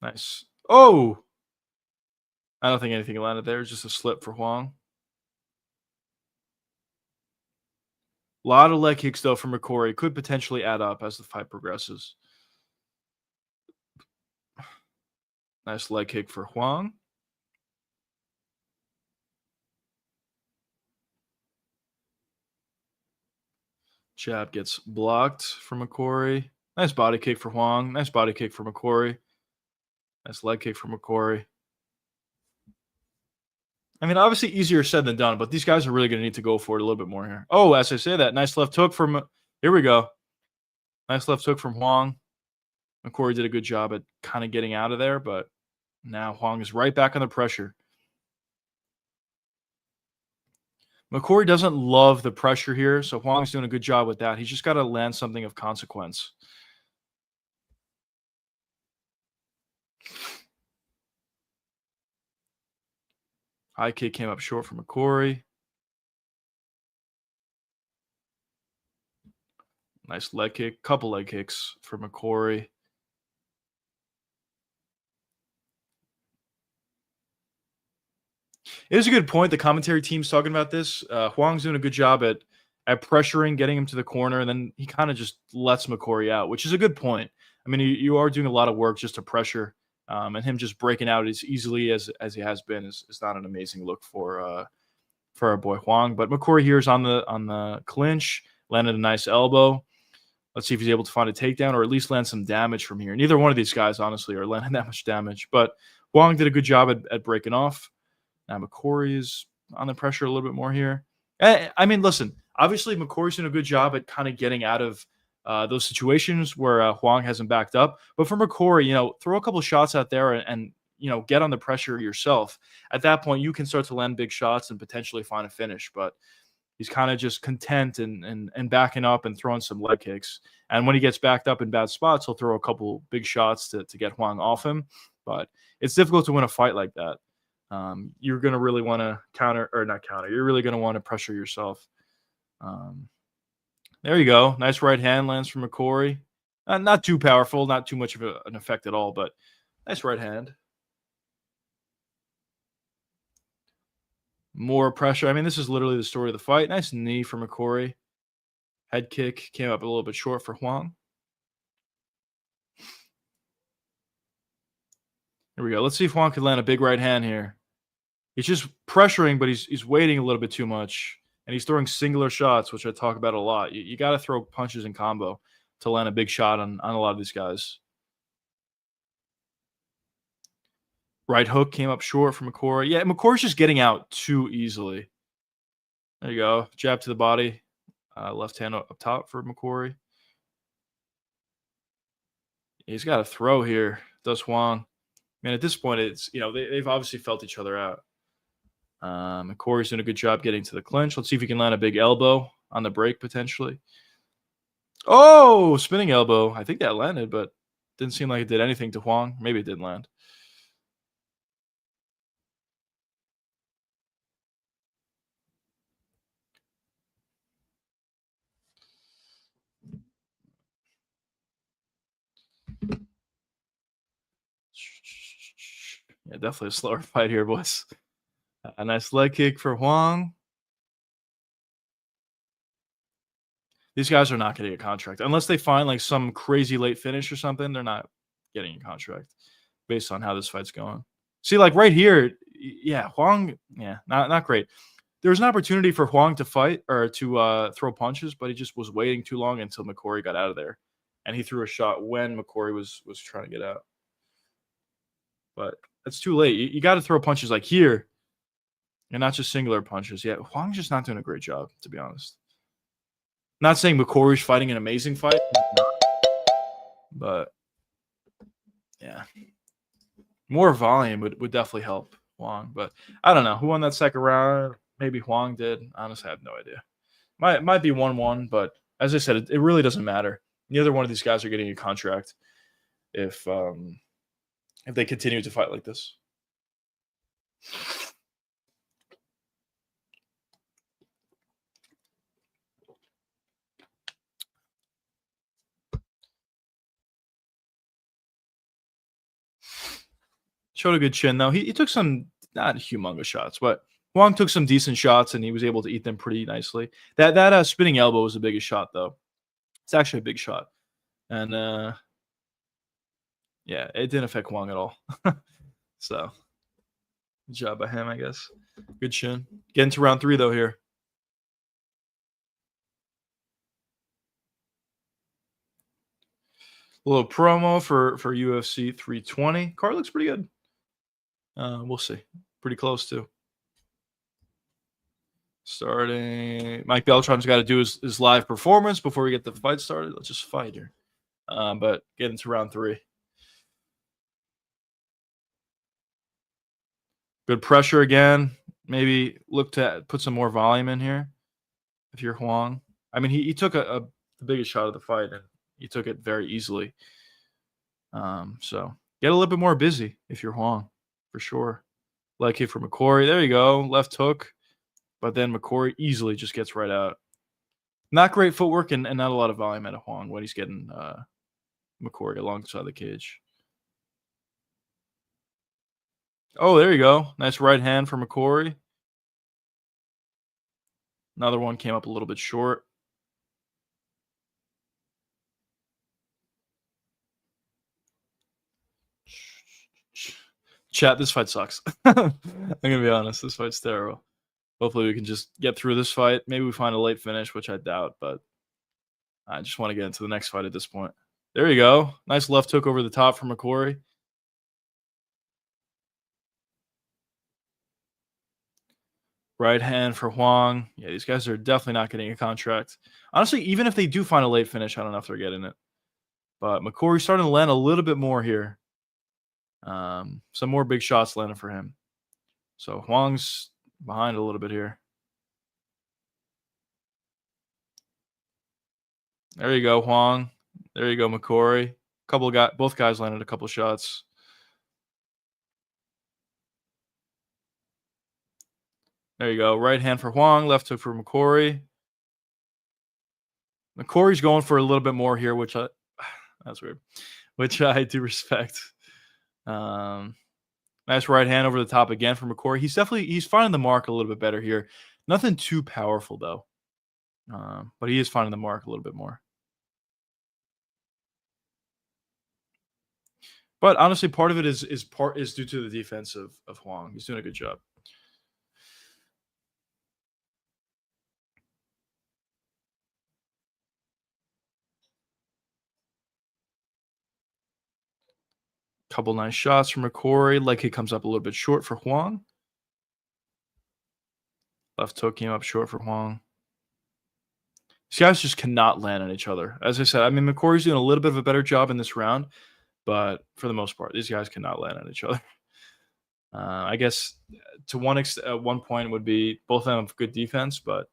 Nice. Oh, I don't think anything landed there. Just a slip for Huang. A lot of leg kicks, though, from McCory. Could potentially add up as the fight progresses. Nice leg kick for Huang. Jab gets blocked from McCory. Nice body kick for Huang. Nice body kick for McCory. Nice leg kick for McCory. I mean, obviously easier said than done, but these guys are really going to need to go for it a little bit more here. Oh, as I say that, nice left hook from, here we go. Nice left hook from Huang. McCory did a good job at kind of getting out of there, but now Huang is right back under pressure. McCory doesn't love the pressure here, so Huang's doing a good job with that. He's just got to land something of consequence. High kick came up short for McCory. Nice leg kick, couple leg kicks for McCory. It is a good point. The commentary team's talking about this. Huang's doing a good job at pressuring, getting him to the corner, and then he kind of just lets McCory out, which is a good point. I mean, you are doing a lot of work just to pressure, and him just breaking out as easily as he has been is not an amazing look for our boy Huang. But McCory here is on the clinch, landed a nice elbow. Let's see if he's able to find a takedown or at least land some damage from here. Neither one of these guys, honestly, are landing that much damage. But Huang did a good job at breaking off. Now McCory is on the pressure a little bit more here. I mean, listen, obviously McCory's doing a good job at kind of getting out of those situations where Huang hasn't backed up. But for McCory, throw a couple shots out there and get on the pressure yourself. At that point, you can start to land big shots and potentially find a finish. But he's kind of just content and backing up and throwing some leg kicks. And when he gets backed up in bad spots, he'll throw a couple big shots to get Huang off him. But it's difficult to win a fight like that. You're going to really want to not counter. You're really going to want to pressure yourself. There you go. Nice right hand lands from McCory. Not too powerful, not too much of an effect at all, but nice right hand. More pressure. I mean, this is literally the story of the fight. Nice knee for McCory. Head kick came up a little bit short for Huang. Here we go. Let's see if Huang can land a big right hand here. He's just pressuring, but he's waiting a little bit too much. And he's throwing singular shots, which I talk about a lot. You got to throw punches in combo to land a big shot on a lot of these guys. Right hook came up short for McCory. Yeah, McCory's just getting out too easily. There you go. Jab to the body. Left hand up top for McCory. He's got a throw here. Does Huang. Man, at this point, it's they've obviously felt each other out. McCory's doing a good job getting to the clinch. Let's see if he can land a big elbow on the break potentially. Oh, spinning elbow. I think that landed, but didn't seem like it did anything to Huang. Maybe it didn't land. Yeah, definitely a slower fight here, boys. A nice leg kick for Huang. These guys are not getting a contract unless they find like some crazy late finish or something. They're not getting a contract based on how this fight's going. See, like right here, yeah, Huang, yeah, not great. There was an opportunity for Huang to fight or to throw punches, but he just was waiting too long until McCory got out of there, and he threw a shot when McCory was trying to get out. But it's too late. You got to throw punches like here, and not just singular punches. Yeah, Huang's just not doing a great job, to be honest. Not saying McCory's fighting an amazing fight, but yeah, more volume would definitely help Huang. But I don't know who won that second round. Maybe Huang did. Honestly, I have no idea. Might be 1-1, but as I said, it really doesn't matter. Neither one of these guys are getting a contract if they continue to fight like this. Showed a good chin though. He took some not humongous shots, but Huang took some decent shots and he was able to eat them pretty nicely. That spinning elbow was the biggest shot though. It's actually a big shot, and yeah, it didn't affect Huang at all. So good job by him, I guess. Good chin. Getting to round 3 though here. A little promo for UFC 320. Card looks pretty good. We'll see. Pretty close too. Starting, Mike Beltran's got to do his live performance before we get the fight started. Let's just fight here. But get into round 3. Good pressure again. Maybe look to put some more volume in here if you're Huang. I mean, he took the biggest shot of the fight and he took it very easily. So get a little bit more busy if you're Huang, for sure. Leg kick for McCory. There you go. Left hook. But then McCory easily just gets right out. Not great footwork and not a lot of volume out of Huang when he's getting McCory alongside the cage. Oh, there you go. Nice right hand for McCory. Another one came up a little bit short. Chat, this fight sucks. I'm going to be honest. This fight's terrible. Hopefully we can just get through this fight. Maybe we find a late finish, which I doubt, but I just want to get into the next fight at this point. There you go. Nice left hook over the top from McCory. Right hand for Huang. Yeah, these guys are definitely not getting a contract. Honestly, even if they do find a late finish, I don't know if they're getting it. But McCory's starting to land a little bit more here. Some more big shots landing for him. So Huang's behind a little bit here. There you go, Huang. There you go, McCory. Both guys landed a couple shots. There you go. Right hand for Huang, left hook for McCory. McCory's going for a little bit more here, which that's weird. Which I do respect. Nice right hand over the top again for McCory. He's finding the mark a little bit better here. Nothing too powerful though. But he is finding the mark a little bit more. But honestly, part of it is due to the defense of Huang. He's doing a good job. Couple nice shots from McCory. Leg kick comes up a little bit short for Huang. Left hook came up short for Huang. These guys just cannot land on each other. As I said, I mean, McCory's doing a little bit of a better job in this round, but for the most part, these guys cannot land on each other. I guess to one point would be both of them have good defense, but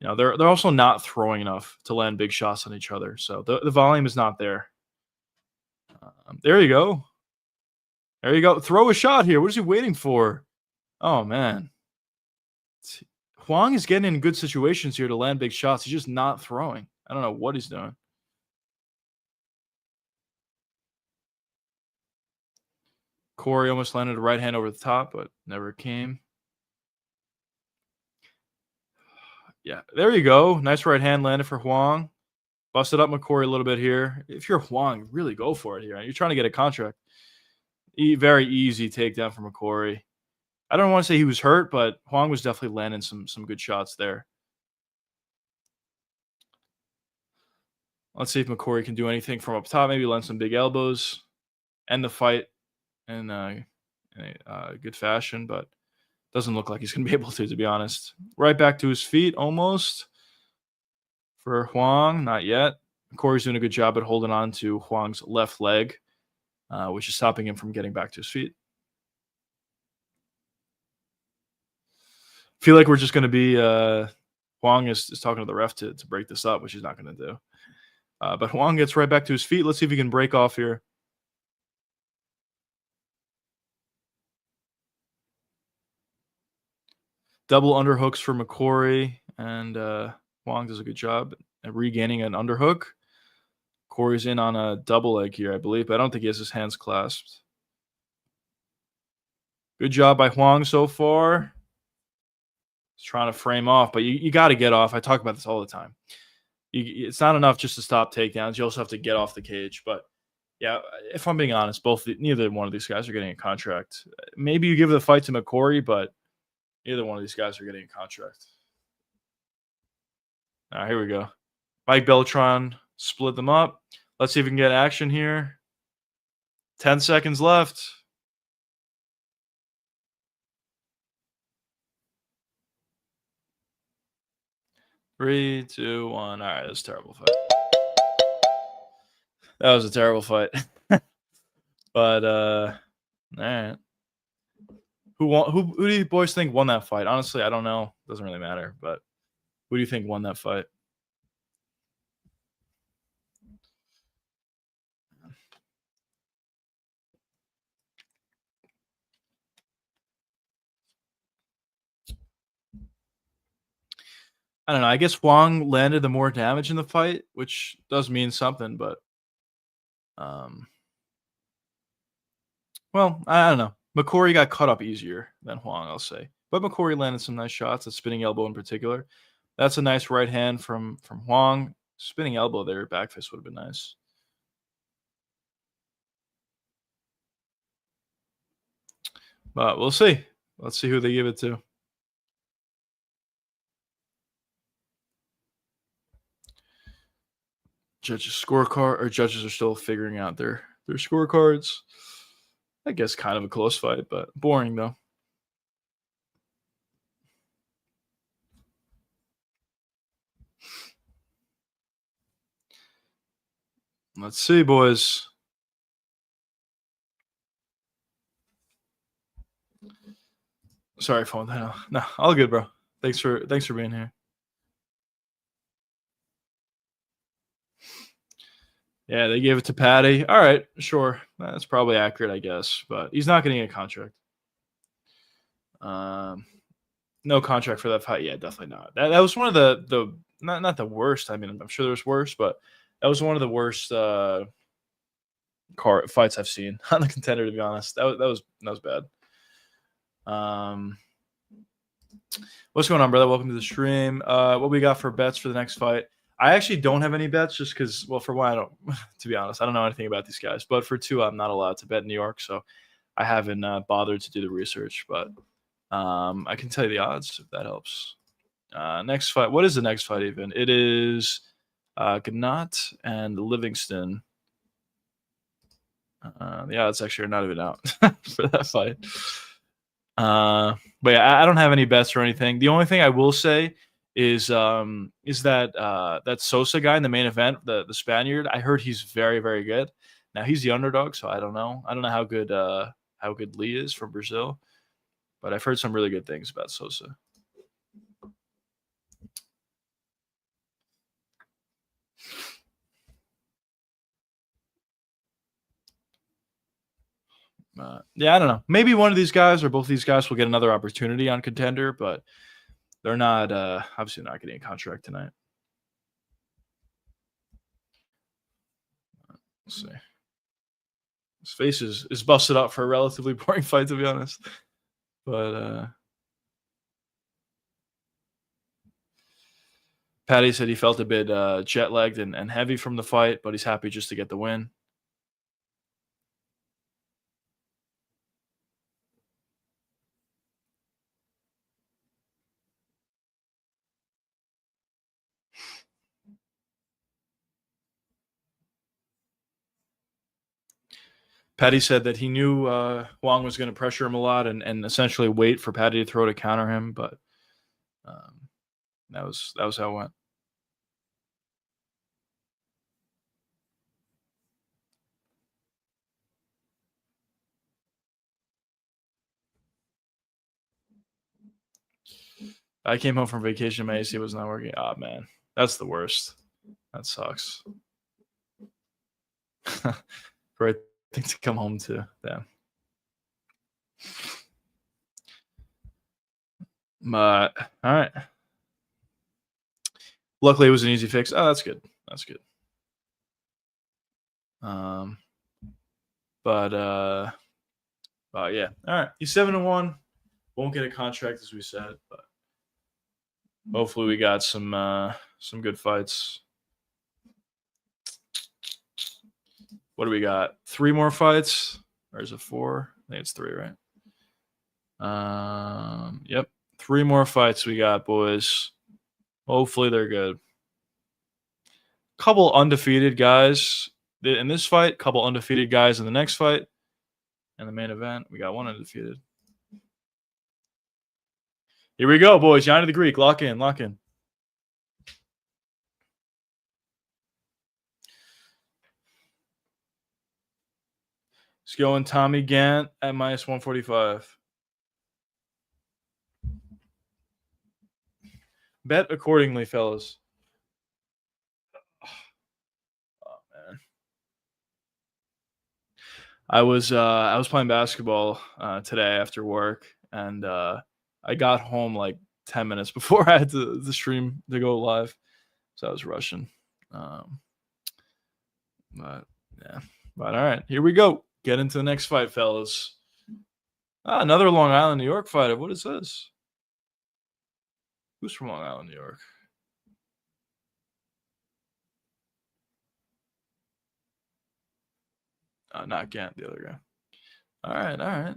you know they're also not throwing enough to land big shots on each other. So the volume is not there. There you go. There you go. Throw a shot here. What is he waiting for? Oh man, Huang is getting in good situations here to land big shots. He's just not throwing. I don't know what he's doing. McCory almost landed a right hand over the top, but never came. Yeah, there you go. Nice right hand landed for Huang. Busted up McCory a little bit here. If you're Huang, really go for it here. You're trying to get a contract. Very easy takedown from McCory. I don't want to say he was hurt, but Huang was definitely landing some good shots there. Let's see if McCory can do anything from up top. Maybe land some big elbows. End the fight in good fashion, but doesn't look like he's going to be able to be honest. Right back to his feet almost for Huang. Not yet. McCory's doing a good job at holding on to Huang's left leg, which is stopping him from getting back to his feet. Feel like we're just going to be Huang is talking to the ref to break this up, which he's not going to do. But Huang gets right back to his feet. Let's see if he can break off here. Double underhooks for McCory, and Huang does a good job at regaining an underhook. Corey's in on a double leg here, I believe, but I don't think he has his hands clasped. Good job by Huang so far. He's trying to frame off, but you got to get off. I talk about this all the time. It's not enough just to stop takedowns. You also have to get off the cage. But yeah, if I'm being honest, neither one of these guys are getting a contract. Maybe you give the fight to McCory, but neither one of these guys are getting a contract. All right, here we go. Mike Beltran split them up. Let's see if we can get action here. 10 seconds left. Three, two, one. All right, that's a terrible fight. That was a terrible fight. But all right. Who won? Who do you boys think won that fight? Honestly, I don't know. Doesn't really matter. But who do you think won that fight? I don't know. I guess Huang landed the more damage in the fight, which does mean something. But well, I don't know. McCory got cut up easier than Huang, I'll say. But McCory landed some nice shots, a spinning elbow in particular. That's a nice right hand from Huang. Spinning elbow there, back fist would have been nice. But we'll see. Let's see who they give it to. Judges are still figuring out their scorecards. I guess kind of a close fight, but boring though. Let's see, boys. Sorry, phone. No, all good, bro. Thanks for being here. Yeah, they gave it to Patty. All right, sure. That's probably accurate, I guess. But he's not getting a contract. No contract for that fight. Yeah, definitely not. That was one of the not the worst. I mean, I'm sure there's worse, but that was one of the worst fights I've seen on the Contender. To be honest, that was bad. What's going on, brother? Welcome to the stream. What we got for bets for the next fight? I actually don't have any bets just because, well, for one, I don't, to be honest, I don't know anything about these guys. But for two, I'm not allowed to bet in New York, so I haven't bothered to do the research. But I can tell you the odds if that helps. Next fight. What is the next fight even? It is Gnat and Livingston. The odds actually are not even out for that fight. But yeah, I don't have any bets or anything. The only thing I will say is that Sosa guy in the main event, the Spaniard. I heard he's very, very good. Now he's the underdog, so I don't know. I don't know how good Lee is from Brazil, but I've heard some really good things about Sosa. Yeah, I don't know. Maybe one of these guys or both of these guys will get another opportunity on Contender, but they're not obviously not getting a contract tonight. Let's see. His face is busted up for a relatively boring fight, to be honest. But Patty said he felt a bit jet lagged and heavy from the fight, but he's happy just to get the win. Patty said that he knew Wong was going to pressure him a lot and essentially wait for Patty to throw to counter him, but um, that was how it went. I came home from vacation. My AC was not working. Ah, man, that's the worst. That sucks. Great thing to come home to. Damn. But all right. Luckily, it was an easy fix. Oh, that's good. That's good. Um, but yeah. All right. He's 7-1. Won't get a contract as we said, but hopefully we got some good fights. What do we got? 3 more fights, or is it 4? I think it's 3, right? Yep, 3 more fights we got, boys. Hopefully they're good. Couple undefeated guys in this fight. Couple undefeated guys in the next fight. And the main event, we got 1 undefeated. Here we go, boys. Yanni the Greek. Lock in. Lock in. Let's go in Tommy Gant at minus 145. Bet accordingly, fellas. Oh, man. I was playing basketball today after work, and I got home like 10 minutes before I had the stream to go live, so I was rushing. But yeah, but all right, here we go. Get into the next fight, fellas. Another Long Island, New York fighter. What is this? Who's from Long Island, New York? Not Gant, the other guy. All right, all right.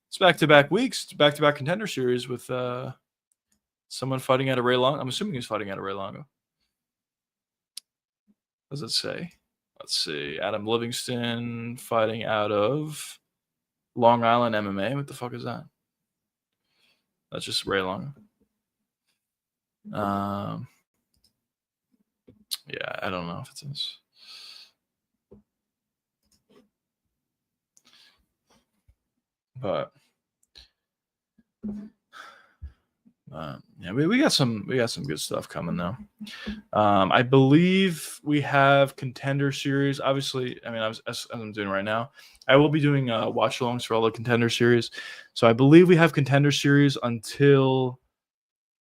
It's back-to-back weeks. It's back-to-back Contender Series with someone fighting out of Ray Longo. I'm assuming he's fighting out of Ray Longo. What does it say? Let's see. Adam Livingston fighting out of Long Island MMA. What the fuck is that? That's just Ray Longo. Yeah, I don't know if it's this. But yeah, we got some good stuff coming though. I believe we have Contender Series. Obviously, I mean, as I'm doing right now, I will be doing watch alongs for all the Contender Series. So I believe we have Contender Series until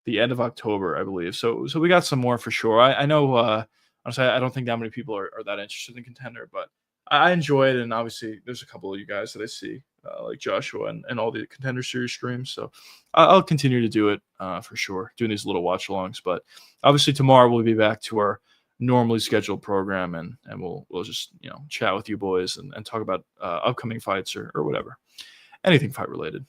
the end of October, I believe. So we got some more for sure. I know. Honestly, I don't think that many people are that interested in Contender, but I enjoy it. And obviously, there's a couple of you guys that I see, like Joshua and all the Contender Series streams. So I'll continue to do it for sure, doing these little watch alongs. But obviously, tomorrow we'll be back to our normally scheduled program, and we'll just chat with you boys and talk about upcoming fights or whatever, anything fight related.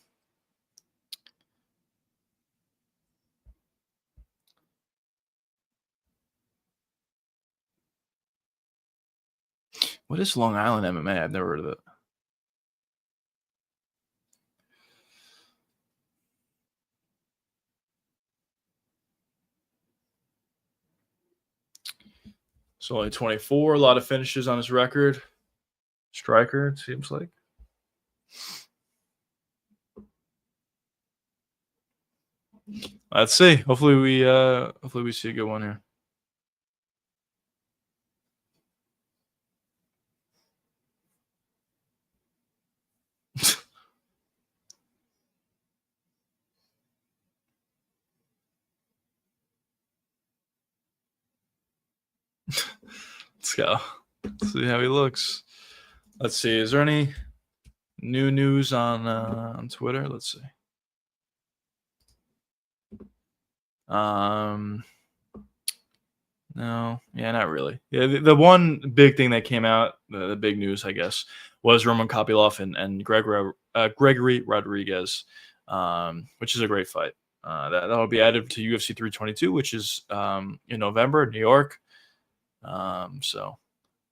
What is Long Island MMA? I've never heard of it. So only 24, a lot of finishes on his record. Striker, it seems like. Let's see. Hopefully we see a good one here. Let's go. Let's see how he looks. Let's see. Is there any new news on Twitter? Let's see. Um, no, yeah, not really. Yeah, the one big thing that came out, the big news, I guess, was Roman Kopylov and Gregory Rodriguez, which is a great fight. That'll be added to UFC 322, which is in November in New York. So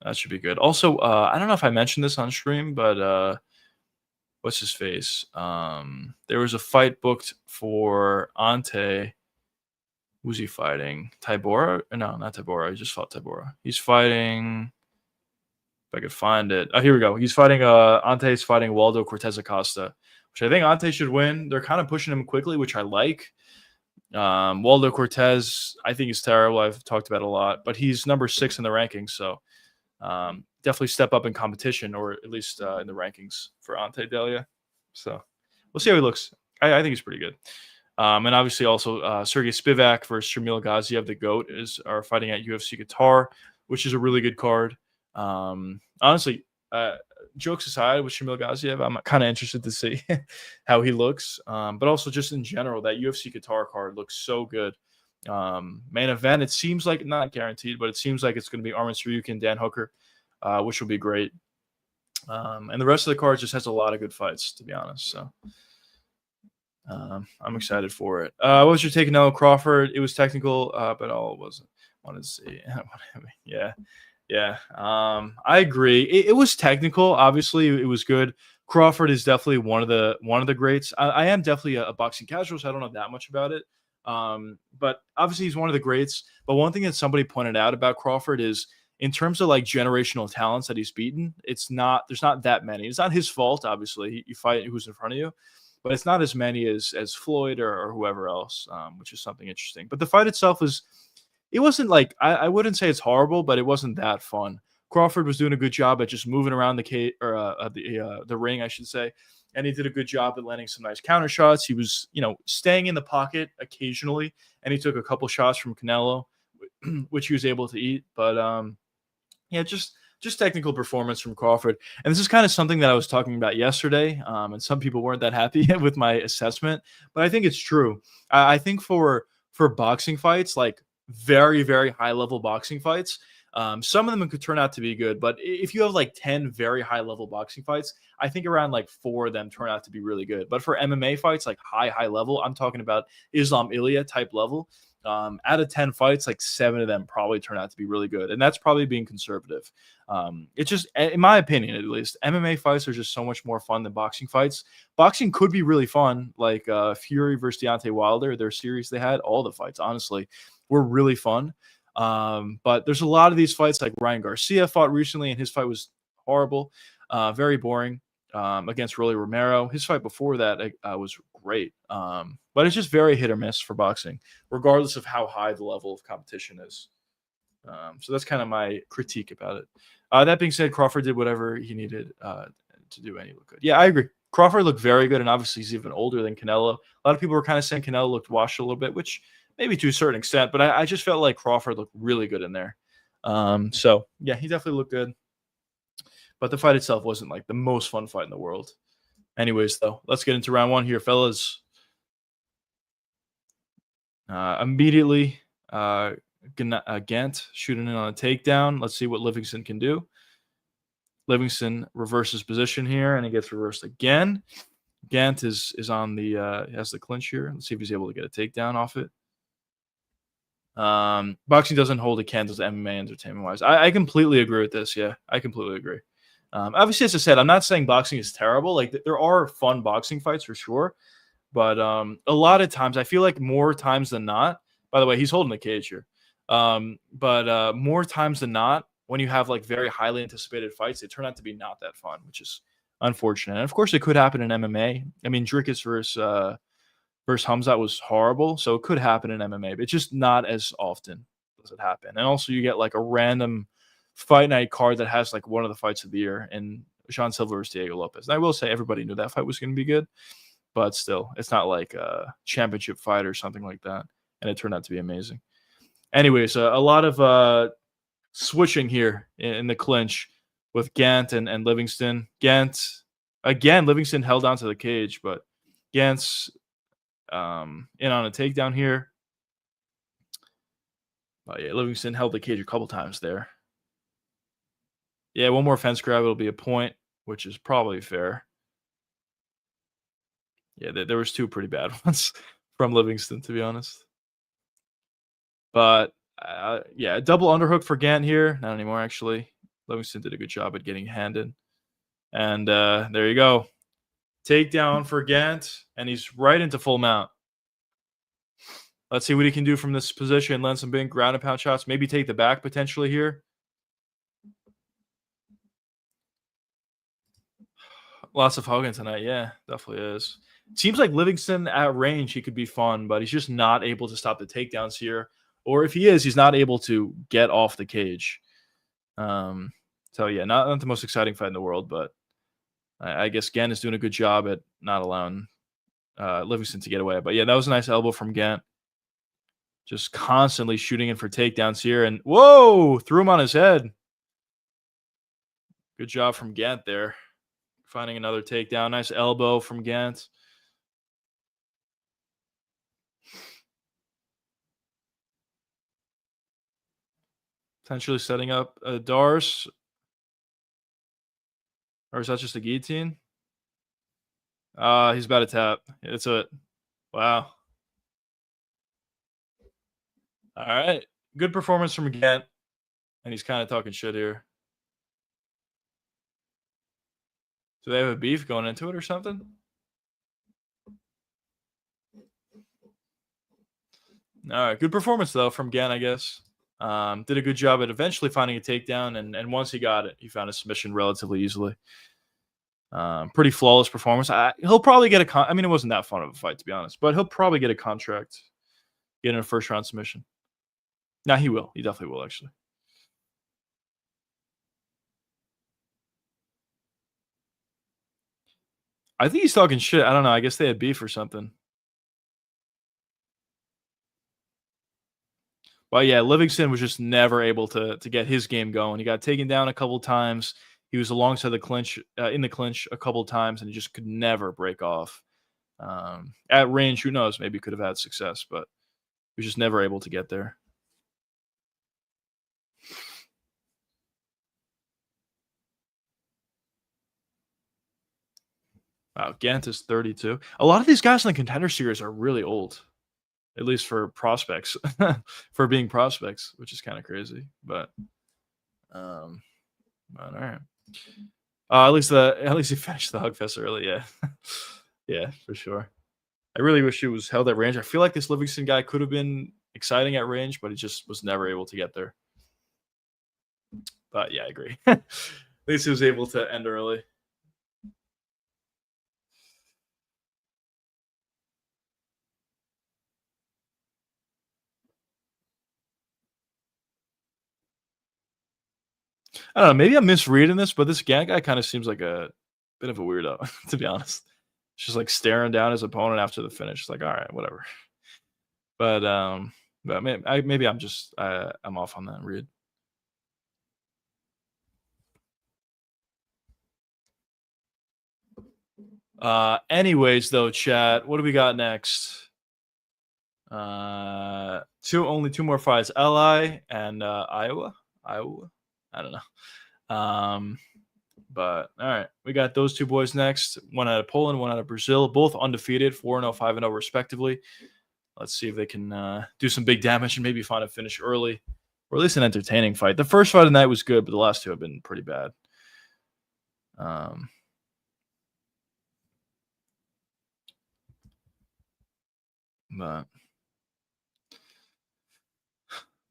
that should be good. Also, I don't know if I mentioned this on stream, but what's his face? There was a fight booked for Ante. Who's he fighting? Tybura? No, not Tybura. He just fought Tybura. He's fighting. If I could find it. Oh, here we go. He's fighting. Ante's fighting Waldo Cortez Acosta, which I think Ante should win. They're kind of pushing him quickly, which I like. Waldo Cortez, I think he's terrible. I've talked about it a lot, but he's number 6 in the rankings, so definitely step up in competition, or at least in the rankings for Ante Delia. So we'll see how he looks. I think he's pretty good. And obviously also Sergey Spivak versus Shamil Gaziev, the GOAT, are fighting at UFC Qatar, which is a really good card. Honestly, jokes aside with Shamil Gaziev, I'm kind of interested to see how he looks. But also just in general, that UFC Qatar card looks so good. Main event, it seems like not guaranteed, but it seems like it's going to be Arman Tsarukyan, Dan Hooker, which will be great. And the rest of the card just has a lot of good fights, to be honest. So I'm excited for it. What was your take, Canelo Crawford? It was technical, but all it wasn't. Wanted to see. Yeah. I agree. It was technical. Obviously, it was good. Crawford is definitely one of the greats. I am definitely a boxing casual, so I don't know that much about it. But obviously, he's one of the greats. But one thing that somebody pointed out about Crawford is, in terms of like generational talents that he's beaten, there's not that many. It's not his fault, obviously. You fight who's in front of you, but it's not as many as Floyd or whoever else, which is something interesting. But the fight itself it wasn't like, I wouldn't say it's horrible, but it wasn't that fun. Crawford was doing a good job at just moving around the ring, I should say, and he did a good job at landing some nice counter shots. He was, staying in the pocket occasionally, and he took a couple shots from Canelo, which he was able to eat. But yeah, just technical performance from Crawford. And this is kind of something that I was talking about yesterday, and some people weren't that happy with my assessment, but I think it's true. I think for boxing fights, like very, very high level boxing fights, some of them could turn out to be good, but if you have like 10 very high level boxing fights, I think around like 4 of them turn out to be really good. But for MMA fights, like high level, I'm talking about Islam Ilya type level. Out of 10 fights, like 7 of them probably turn out to be really good. And that's probably being conservative. It's just, in my opinion, at least, MMA fights are just so much more fun than boxing fights. Boxing could be really fun, like Fury versus Deontay Wilder, their series they had, all the fights, honestly, were really fun. But there's a lot of these fights, like Ryan Garcia fought recently, and his fight was horrible, very boring. Against Rolly Romero. His fight before that was great. But it's just very hit or miss for boxing, regardless of how high the level of competition is. So that's kind of my critique about it. That being said, Crawford did whatever he needed to do, and he looked good. Yeah, I agree. Crawford looked very good, and obviously he's even older than Canelo. A lot of people were kind of saying Canelo looked washed a little bit, which maybe to a certain extent, but I just felt like Crawford looked really good in there. So, yeah, he definitely looked good. But the fight itself wasn't like the most fun fight in the world. Anyways, though, let's get into round 1 here, fellas. Immediately, Gant shooting in on a takedown. Let's see what Livingston can do. Livingston reverses position here, and it gets reversed again. Gant is on the has the clinch here. Let's see if he's able to get a takedown off it. Boxing doesn't hold a candle to MMA entertainment-wise. I completely agree with this. Yeah, I completely agree. Obviously, as I said, I'm not saying boxing is terrible. Like, there are fun boxing fights for sure, but a lot of times, I feel like more times than not. By the way, he's holding the cage here. But more times than not, when you have like very highly anticipated fights, they turn out to be not that fun, which is unfortunate. And of course, it could happen in MMA. I mean, Dricus versus Hamzat was horrible, so it could happen in MMA, but it's just not as often does it happen. And also, you get like a random fight night card that has like one of the fights of the year, and Jean Silva versus Diego Lopez. And I will say, everybody knew that fight was going to be good, but still, it's not like a championship fight or something like that. And it turned out to be amazing. Anyways, a lot of switching here in the clinch. with Gant and Livingston. Gant again, Livingston held on to the cage, but Gant's in on a takedown here. Oh yeah, Livingston held the cage a couple times there. Yeah, one more fence grab, it'll be a point, which is probably fair. Yeah, there was two pretty bad ones from Livingston, to be honest. But yeah, a double underhook for Gant here. Not anymore, actually. Livingston did a good job at getting handed. And there you go. Takedown for Gant, and he's right into full mount. Let's see what he can do from this position. Land some big ground and pound shots. Maybe take the back potentially here. Lots of hugging tonight. Yeah, definitely is. Seems like Livingston at range, he could be fun, but he's just not able to stop the takedowns here. Or if he is, he's not able to get off the cage. Um, so yeah, not the most exciting fight in the world, but I guess Gant is doing a good job at not allowing Livingston to get away. But yeah, that was a nice elbow from Gant. Just constantly shooting in for takedowns here. And whoa, threw him on his head. Good job from Gant there. Finding another takedown. Nice elbow from Gant. Potentially setting up a Dars. Or is that just a guillotine? He's about to tap. It's a wow. All right. Good performance from Gant. And he's kind of talking shit here. Do they have a beef going into it or something? All right. Good performance, though, from Gant, I guess. Did a good job at eventually finding a takedown. And once he got it, he found a submission relatively easily. Pretty flawless performance. He'll probably get a I mean, it wasn't that fun of a fight, to be honest. But he'll probably get a contract, get in a first-round submission. Nah, he will. He definitely will, actually. I think he's talking shit. I don't know. I guess they had beef or something. But yeah, Livingston was just never able to get his game going. He got taken down a couple times. He was alongside the clinch in the clinch a couple times, and he just could never break off. At range, who knows? Maybe he could have had success, but he was just never able to get there. Wow, Gant is 32. A lot of these guys in the Contender series are really old, at least for prospects, for being prospects, which is kind of crazy. Um, but all right. At least he finished the hug fest early. Yeah, yeah, for sure. I really wish he was held at range. I feel like this Livingston guy could have been exciting at range, but he just was never able to get there. But yeah, I agree. At least he was able to end early. I don't know. Maybe I'm misreading this, but this Gant guy kind of seems like a bit of a weirdo, to be honest. Just like staring down his opponent after the finish. It's like, all right, whatever. But maybe I'm just I'm off on that read. Anyways, though, chat, what do we got next? Only two more fights. LI and Iowa. Iowa. I don't know. But all right, we got those two boys next. One out of Poland, one out of Brazil, both undefeated, 4-0, 5-0 respectively. Let's see if they can do some big damage and maybe find a finish early, or at least an entertaining fight. The first fight of the night was good, but the last two have been pretty bad.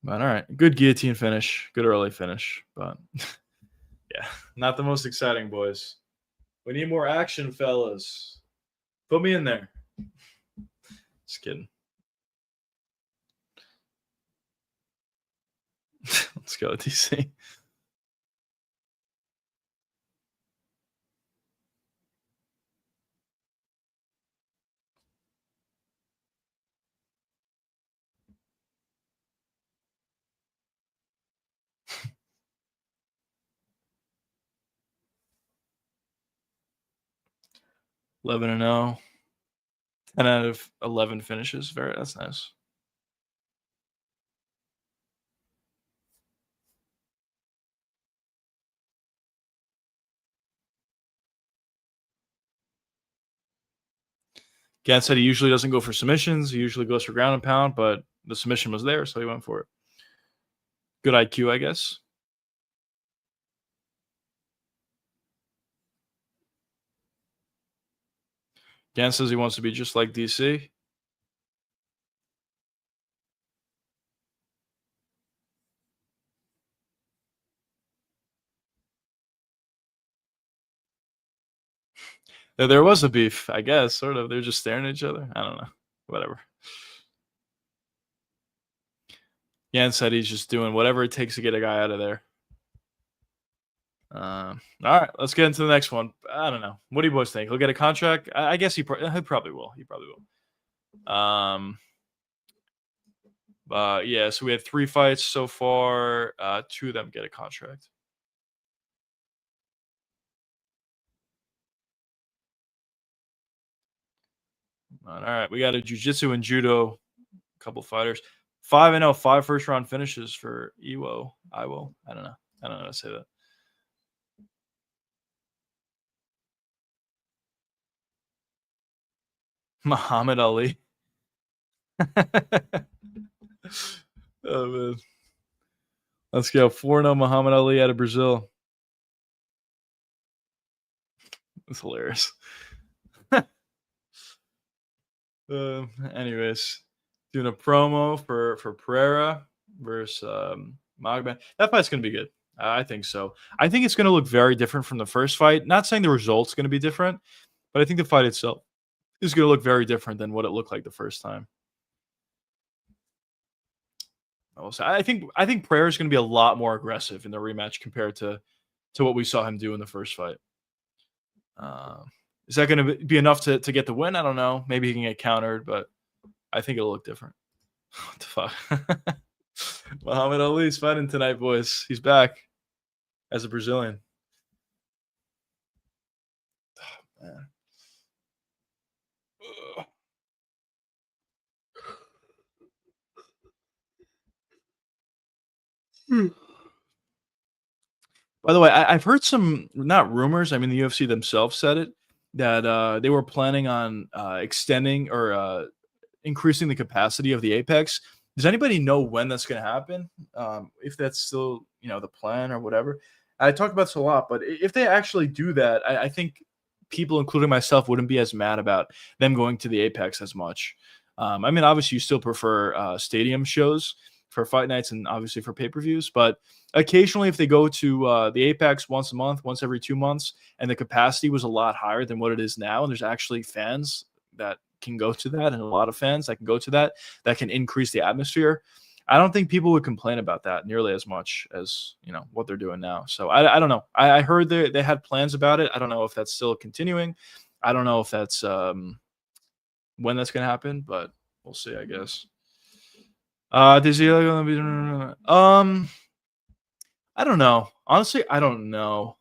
But all right, good guillotine finish, good early finish, but yeah, not the most exciting, boys. We need more action, fellas. Put me in there. Just kidding. Let's go, DC. 11-0, 10 out of 11 finishes. That's nice. Gant said he usually doesn't go for submissions. He usually goes for ground and pound, but the submission was there, so he went for it. Good IQ, I guess. Gant says he wants to be just like DC. There was a beef, I guess, sort of. They're just staring at each other. I don't know. Whatever. Yan said he's just doing whatever it takes to get a guy out of there. All right, let's get into the next one. I don't know. What do you boys think? He'll get a contract? I guess he probably will. He probably will. Yeah, so we had 3 fights so far. 2 of them get a contract. All right, we got a jiu-jitsu and judo couple fighters. 5-0, 5 first round finishes for Iwo. Iwo. I don't know. I don't know how to say that. Muhammad Ali. Oh man. Let's go. 4-0 Muhammad Ali out of Brazil. That's hilarious. Anyways, doing a promo for Pereira versus Magban. That fight's gonna be good. I think so. I think it's gonna look very different from the first fight. Not saying the result's gonna be different, but I think the fight itself is gonna look very different than what it looked like the first time. I think Pereira is gonna be a lot more aggressive in the rematch compared to what we saw him do in the first fight. Um, is that going to be enough to get the win? I don't know. Maybe he can get countered, but I think it'll look different. What the fuck? Muhammad Ali's fighting tonight, boys. He's back as a Brazilian. Oh, man. By the way, I've heard some not rumors. I mean, the UFC themselves said it that they were planning on extending or increasing the capacity of the Apex. Does anybody know when that's going to happen? If that's still the plan or whatever. I talked about this a lot, but if they actually do that, I think people, including myself, wouldn't be as mad about them going to the Apex as much. I mean, obviously, you still prefer stadium shows for fight nights and obviously for pay per views, but occasionally, if they go to the Apex once a month, once every 2 months, and the capacity was a lot higher than what it is now, and there's actually fans that can go to that, and a lot of fans that can go to that can increase the atmosphere. I don't think people would complain about that nearly as much as what they're doing now. So I don't know. I heard they had plans about it. I don't know if that's still continuing. I don't know if that's when that's gonna happen, but we'll see. I guess. Is he gonna be? I don't know. Honestly, I don't know.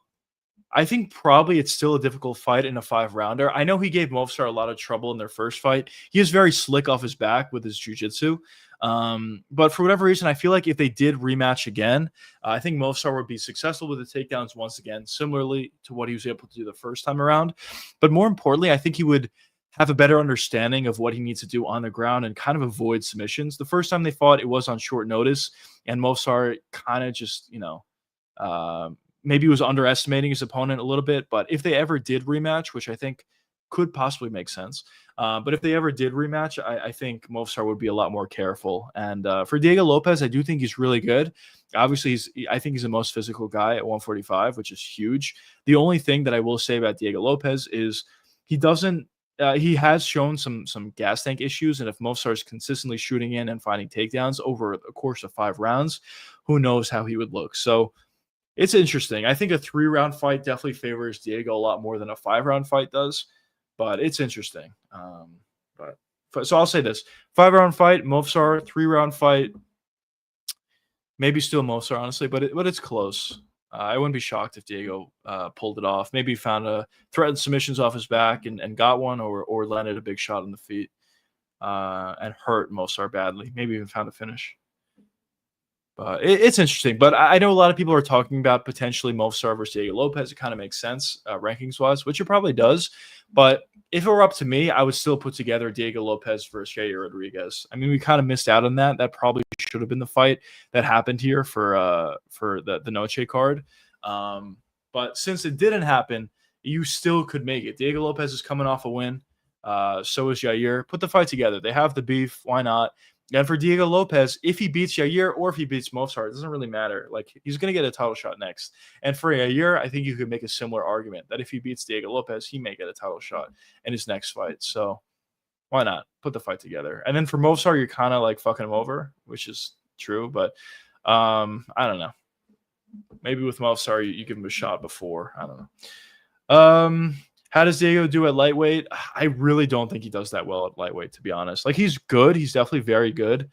I think probably it's still a difficult fight in a 5 rounder. I know he gave Movsar a lot of trouble in their first fight. He is very slick off his back with his jiu-jitsu. But for whatever reason, I feel like if they did rematch again, I think Movsar would be successful with the takedowns once again, similarly to what he was able to do the first time around. But more importantly, I think he would have a better understanding of what he needs to do on the ground and kind of avoid submissions. The first time they fought, it was on short notice, and Movsar kind of just, uh, maybe was underestimating his opponent a little bit. But if they ever did rematch, which I think could possibly make sense, but if they ever did rematch, I think Movsar would be a lot more careful. And for Diego Lopez, I do think he's really good. Obviously, I think he's the most physical guy at 145, which is huge. The only thing that I will say about Diego Lopez is he doesn't. He has shown some gas tank issues, and if Movsar is consistently shooting in and finding takedowns over the course of 5 rounds, who knows how he would look. So it's interesting. I think a 3 round fight definitely favors Diego a lot more than a 5 round fight does, but it's interesting. So I'll say this: 5 round fight, Movsar; 3 round fight, maybe still Movsar, honestly, but it's close. I wouldn't be shocked if Diego pulled it off. Maybe found a threatened submissions off his back and got one, or landed a big shot in the feet and hurt Mosar badly. Maybe even found a finish. But it's interesting. But I know a lot of people are talking about potentially Movsar versus Diego Lopez. It kind of makes sense rankings wise, which it probably does. But if it were up to me, I would still put together Diego Lopez versus Yair Rodriguez. I mean, we kind of missed out on that. That probably should have been the fight that happened here for the Noche card. But since it didn't happen, you still could make it. Diego Lopez is coming off a win. So is Yair. Put the fight together. They have the beef. Why not? And for Diego Lopez, if he beats Yair or if he beats Mofsar, it doesn't really matter. Like, he's going to get a title shot next. And for Yair, I think you could make a similar argument that if he beats Diego Lopez, he may get a title shot in his next fight. So why not put the fight together? And then for Mofsar, you're kind of like fucking him over, which is true. But I don't know. Maybe with Mofsar, you give him a shot before. I don't know. How does Diego do at lightweight? I really don't think he does that well at lightweight, to be honest. Like, he's good. He's definitely very good.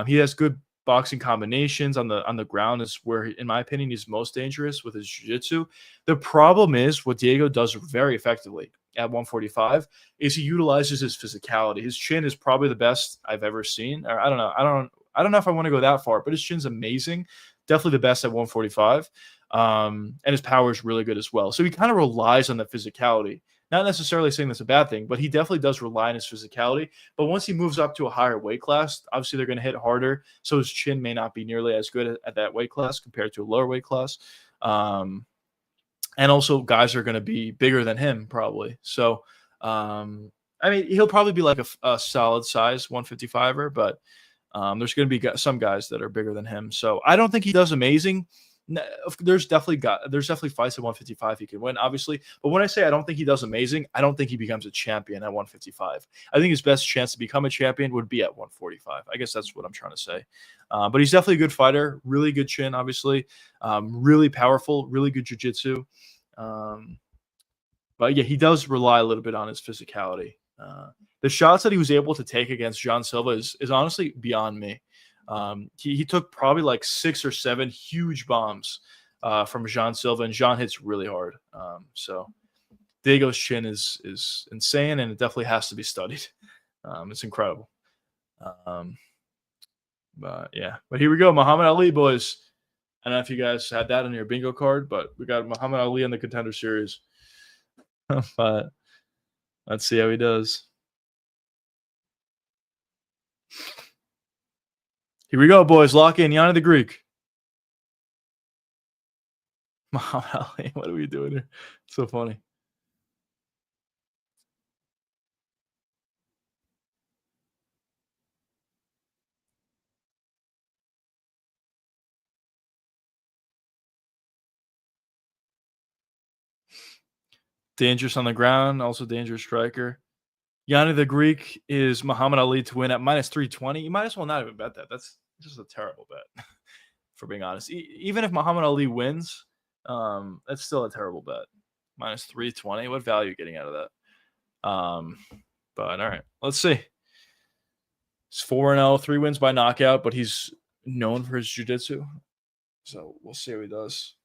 He has good boxing combinations on the ground is where, in my opinion, he's most dangerous with his jiu-jitsu. The problem is what Diego does very effectively at 145 is he utilizes his physicality. His chin is probably the best I've ever seen. Or I don't know. I don't know if I want to go that far, but his chin's amazing. Definitely the best at 145. And his power is really good as well. So he kind of relies on the physicality. Not necessarily saying that's a bad thing, but he definitely does rely on his physicality. But once he moves up to a higher weight class, obviously they're going to hit harder. So his chin may not be nearly as good at that weight class compared to a lower weight class. And also guys are going to be bigger than him probably. So, I mean, he'll probably be like a solid size 155er, but there's going to be some guys that are bigger than him. So I don't think he does amazing. There's definitely fights at 155 he can win, obviously. But when I say I don't think he does amazing, I don't think he becomes a champion at 155. I think his best chance to become a champion would be at 145. I guess that's what I'm trying to say. But he's definitely a good fighter, really good chin, obviously, really powerful, really good jiu-jitsu. But yeah, he does rely a little bit on his physicality. The shots that he was able to take against John Silva is honestly beyond me. He took probably like 6 or 7 huge bombs from Jean Silva, and Jean hits really hard. So Diego's chin is insane, and it definitely has to be studied. It's incredible. But yeah, but here we go, Muhammad Ali, boys. I don't know if you guys had that on your bingo card, but we got Muhammad Ali in the Contender Series. But let's see how he does. Here we go, boys. Lock in. Yana the Greek. Muhammad Ali. What are we doing here? So funny. Dangerous on the ground. Also dangerous striker. Yanni the Greek is Muhammad Ali to win at -320. You might as well not even bet that. That's just a terrible bet, for being honest. Even if Muhammad Ali wins, that's still a terrible bet. -320. What value are you getting out of that? But all right, let's see. He's 4-0, 3 wins by knockout, but he's known for his jiu-jitsu. So we'll see how he does.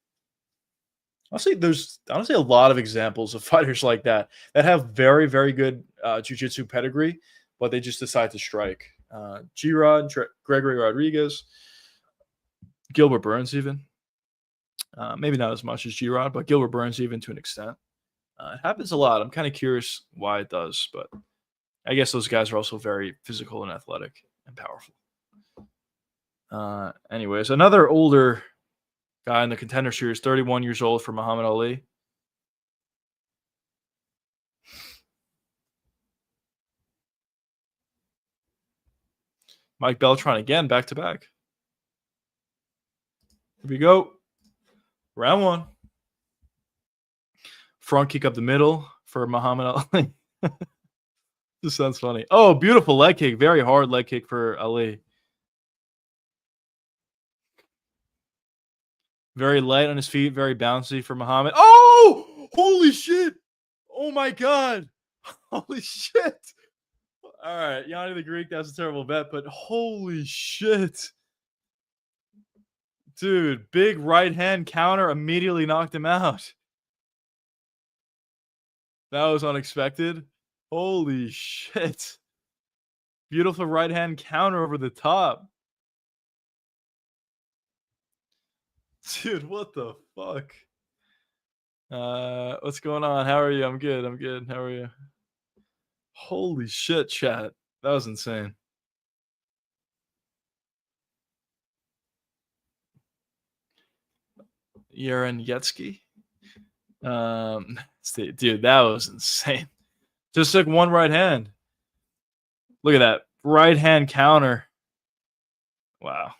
Honestly, there's a lot of examples of fighters like that have very, very good jiu-jitsu pedigree, but they just decide to strike. G-Rod, Gregory Rodriguez, Gilbert Burns even. Maybe not as much as G-Rod, but Gilbert Burns even to an extent. It happens a lot. I'm kind of curious why it does, but I guess those guys are also very physical and athletic and powerful. Anyways, another older guy in the Contender Series, 31 years old, for Muhammad Ali. Mike Beltran again, back to back. Here we go. Round 1. Front kick up the middle for Muhammad Ali. This sounds funny. Oh, beautiful leg kick. Very hard leg kick for Ali. Very light on his feet. Very bouncy for Muhammad. Oh! Holy shit! Oh my god! Holy shit! All right, Yanni the Greek, that's a terrible bet, but holy shit. Dude, big right hand counter immediately knocked him out. That was unexpected. Holy shit. Beautiful right hand counter over the top. Dude, what the fuck? What's going on? How are you? I'm good. I'm good. How are you? Holy shit, chat. That was insane. Yaren Yetsky. Dude, that was insane. Just took one right hand. Look at that right hand counter. Wow.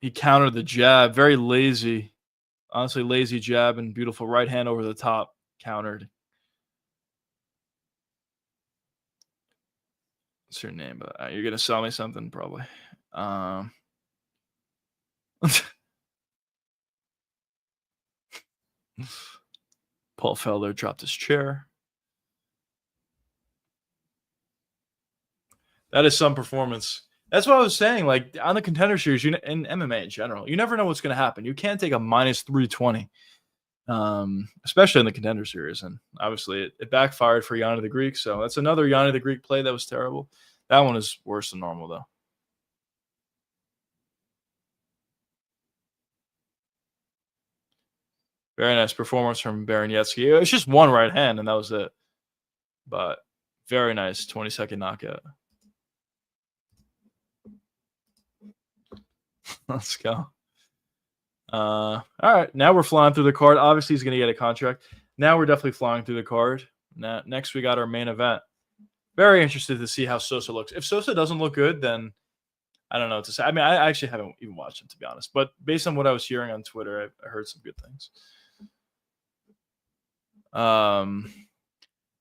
He countered the jab. Very lazy. Honestly, lazy jab and beautiful right hand over the top. Countered. What's your name? You're gonna sell me something probably. Um, Paul Felder dropped his chair. That is some performance. That's what I was saying. Like on the Contender Series, in MMA in general, you never know what's going to happen. You can't take a minus 320, especially in the Contender Series. And obviously, it backfired for Yanni the Greek. So that's another Yanni the Greek play that was terrible. That one is worse than normal, though. Very nice performance from Baranetsky. It's just one right hand, and that was it. But very nice 20-second knockout. Let's go. All right. Now we're flying through the card. Obviously, he's going to get a contract. Now we're definitely flying through the card. Now, next, we got our main event. Very interested to see how Sosa looks. If Sosa doesn't look good, then I don't know what to say. I mean, I actually haven't even watched him, to be honest. But based on what I was hearing on Twitter, I heard some good things.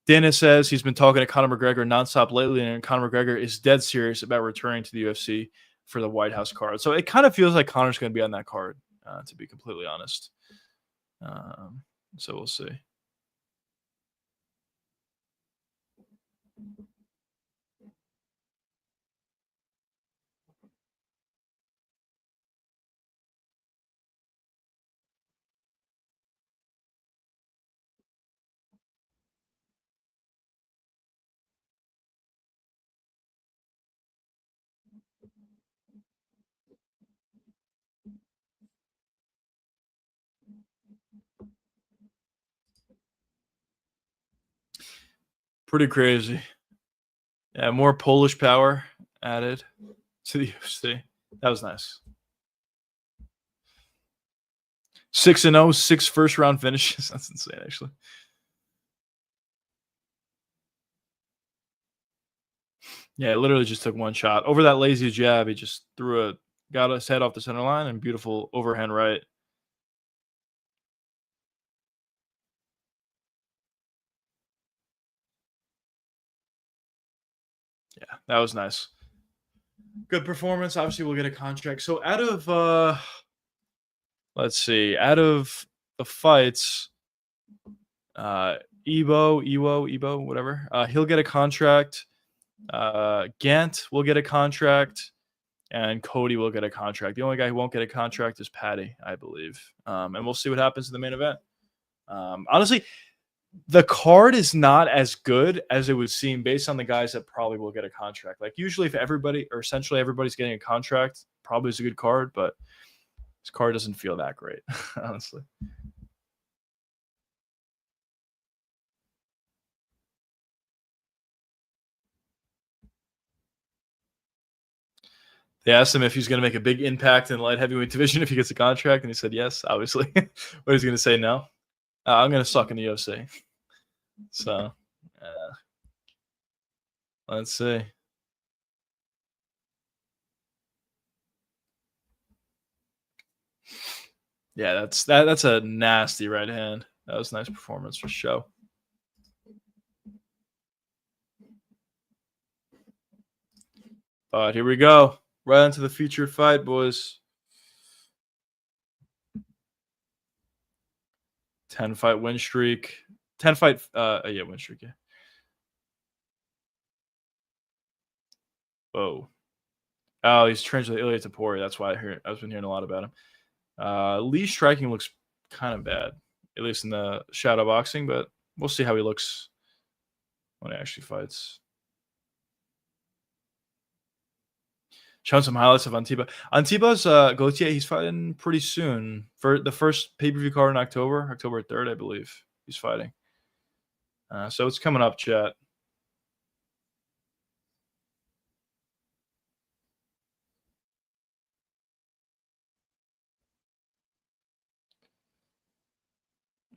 Dennis says he's been talking to Conor McGregor nonstop lately, and Conor McGregor is dead serious about returning to the UFC for the White House card. So it kind of feels like Conor's going to be on that card, to be completely honest. So we'll see. Pretty crazy. Yeah, more Polish power added to the UFC. That was nice. 6-0, 6 first round finishes. That's insane, actually. Yeah, it literally just took one shot. Over that lazy jab, he just got his head off the center line and beautiful overhand right. Yeah, that was nice. Good performance. Obviously, we'll get a contract. So out of let's see, out of the fights, Ebo, whatever, he'll get a contract. Gant will get a contract, and Cody will get a contract. The only guy who won't get a contract is Patty, I believe. And we'll see what happens in the main event. Honestly, the card is not as good as it would seem based on the guys that probably will get a contract. Like usually, if everybody or essentially everybody's getting a contract, probably is a good card, but this card doesn't feel that great, honestly. They asked him if he's going to make a big impact in the light heavyweight division if he gets a contract, and he said yes, obviously. But he's going to say no. I'm going to suck in the UFC. So, let's see. Yeah, that's a nasty right hand. That was a nice performance for show. But here we go. Right into the featured fight, boys. 10-fight win streak. 10-fight win streak, yeah. Whoa. Oh, he's trained with Ilya Tapori. That's why I've been hearing a lot about him. Lee's striking looks kind of bad, at least in the shadow boxing, but we'll see how he looks when he actually fights. Showing some highlights of Antiba. Antiba's Gauthier, he's fighting pretty soon for the first pay-per-view card in October 3rd, I believe. He's fighting. So it's coming up, chat.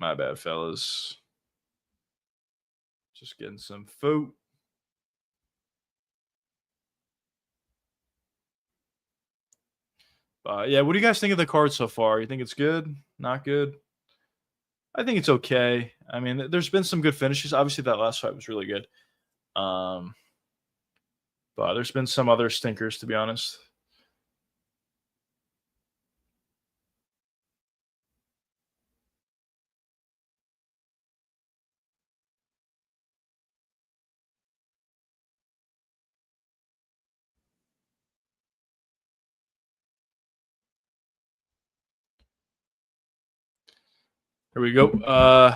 My bad, fellas. Just getting some food. Yeah, what do you guys think of the card so far? You think it's good? Not good? I think it's okay. I mean, there's been some good finishes. Obviously, that last fight was really good. Um, but there's been some other stinkers, to be honest. Here we go.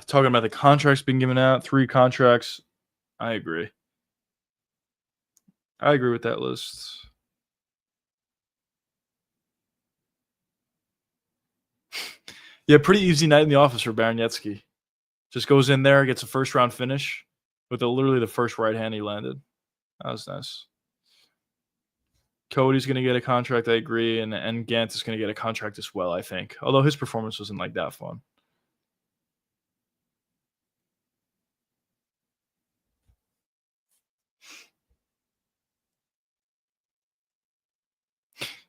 Talking about the contracts being given out. 3 contracts. I agree. I agree with that list. Yeah, pretty easy night in the office for Baranetsky. Just goes in there, gets a first round finish with literally the first right hand he landed. That was nice. Cody's going to get a contract, I agree, and Gant is going to get a contract as well, I think. Although his performance wasn't like that fun.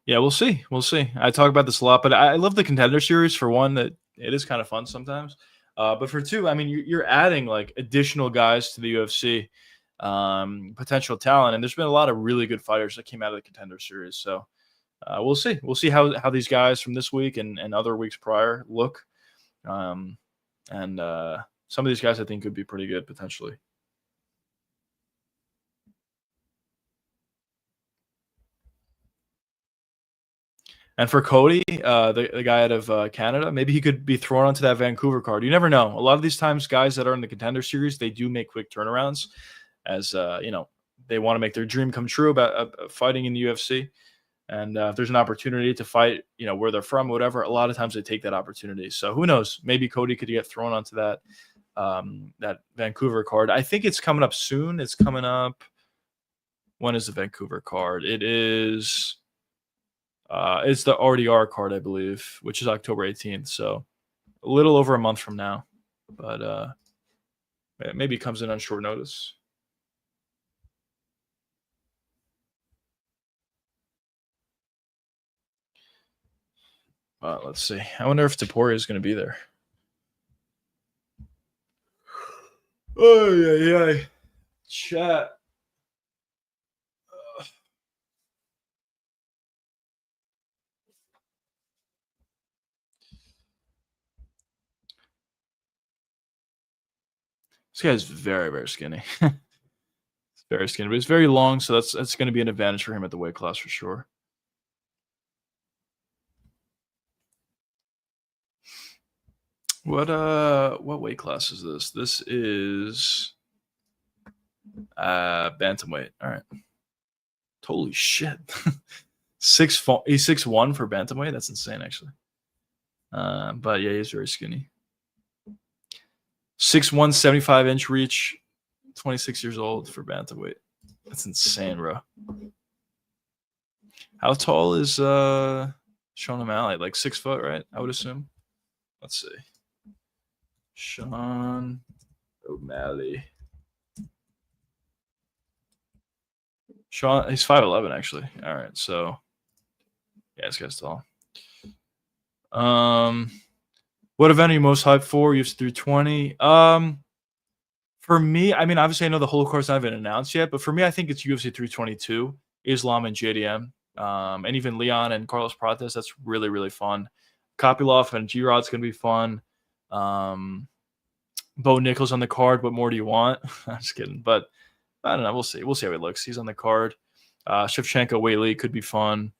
Yeah, we'll see. We'll see. I talk about this a lot, but I love the Contender series for one, that it is kind of fun sometimes. But for two, I mean, you're adding like additional guys to the UFC, potential talent, and there's been a lot of really good fighters that came out of the Contender series. So we'll see. We'll see how these guys from this week and other weeks prior look. And some of these guys I think could be pretty good potentially. And for Cody, the guy out of Canada, maybe he could be thrown onto that Vancouver card. You never know. A lot of these times, guys that are in the Contender series, they do make quick turnarounds, as they want to make their dream come true about fighting in the UFC. And if there's an opportunity to fight, where they're from, whatever, a lot of times they take that opportunity. So who knows? Maybe Cody could get thrown onto that Vancouver card. I think it's coming up soon. It's coming up. When is the Vancouver card? It is. It's the RDR card, I believe, which is October 18th. So a little over a month from now, but maybe it comes in on short notice. Let's see. I wonder if Tapori is going to be there. Oh yeah. Chat. This guy's very, very skinny. It's very skinny, but he's very long, so that's going to be an advantage for him at the weight class for sure. What weight class is this? This is bantamweight. All right. Holy shit. He's 6'1" for bantamweight. That's insane, actually. But yeah, he's very skinny. 6'1", 75-inch reach, 26 years old for bantamweight. That's insane, bro. How tall is Sean O'Malley? Like 6 foot, right? I would assume. Let's see. Sean O'Malley. Sean, he's 5'11", actually. All right, so yeah, this guy's tall. What event are you most hyped for? UFC 320. For me, I mean, obviously, I know the whole course not been announced yet, but for me, I think it's UFC 322, Islam and JDM, and even Leon and Carlos Prates. That's really, really fun. Kopylov and G-Rod's going to be fun. Bo Nichols on the card. What more do you want? I'm just kidding. But I don't know. We'll see. We'll see how he looks. He's on the card. Shevchenko, Whaley could be fun.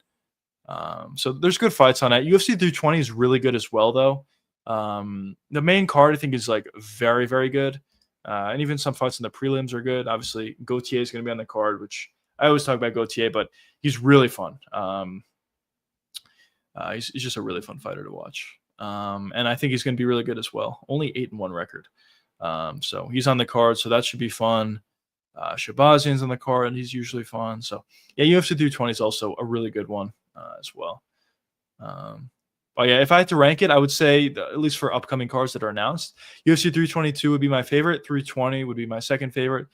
So there's good fights on that. UFC 320 is really good as well, though. The main card I think is like very, very good. And even some fights in the prelims are good. Obviously, Gauthier is going to be on the card, which I always talk about Gauthier, but he's really fun. He's just a really fun fighter to watch. And I think he's going to be really good as well. Only 8-1 record. So he's on the card, so that should be fun. Shabazian's on the card, and he's usually fun. So yeah, UFC 320 is also a really good one as well. But yeah, if I had to rank it, I would say, at least for upcoming cards that are announced, UFC 322 would be my favorite, 320 would be my second favorite,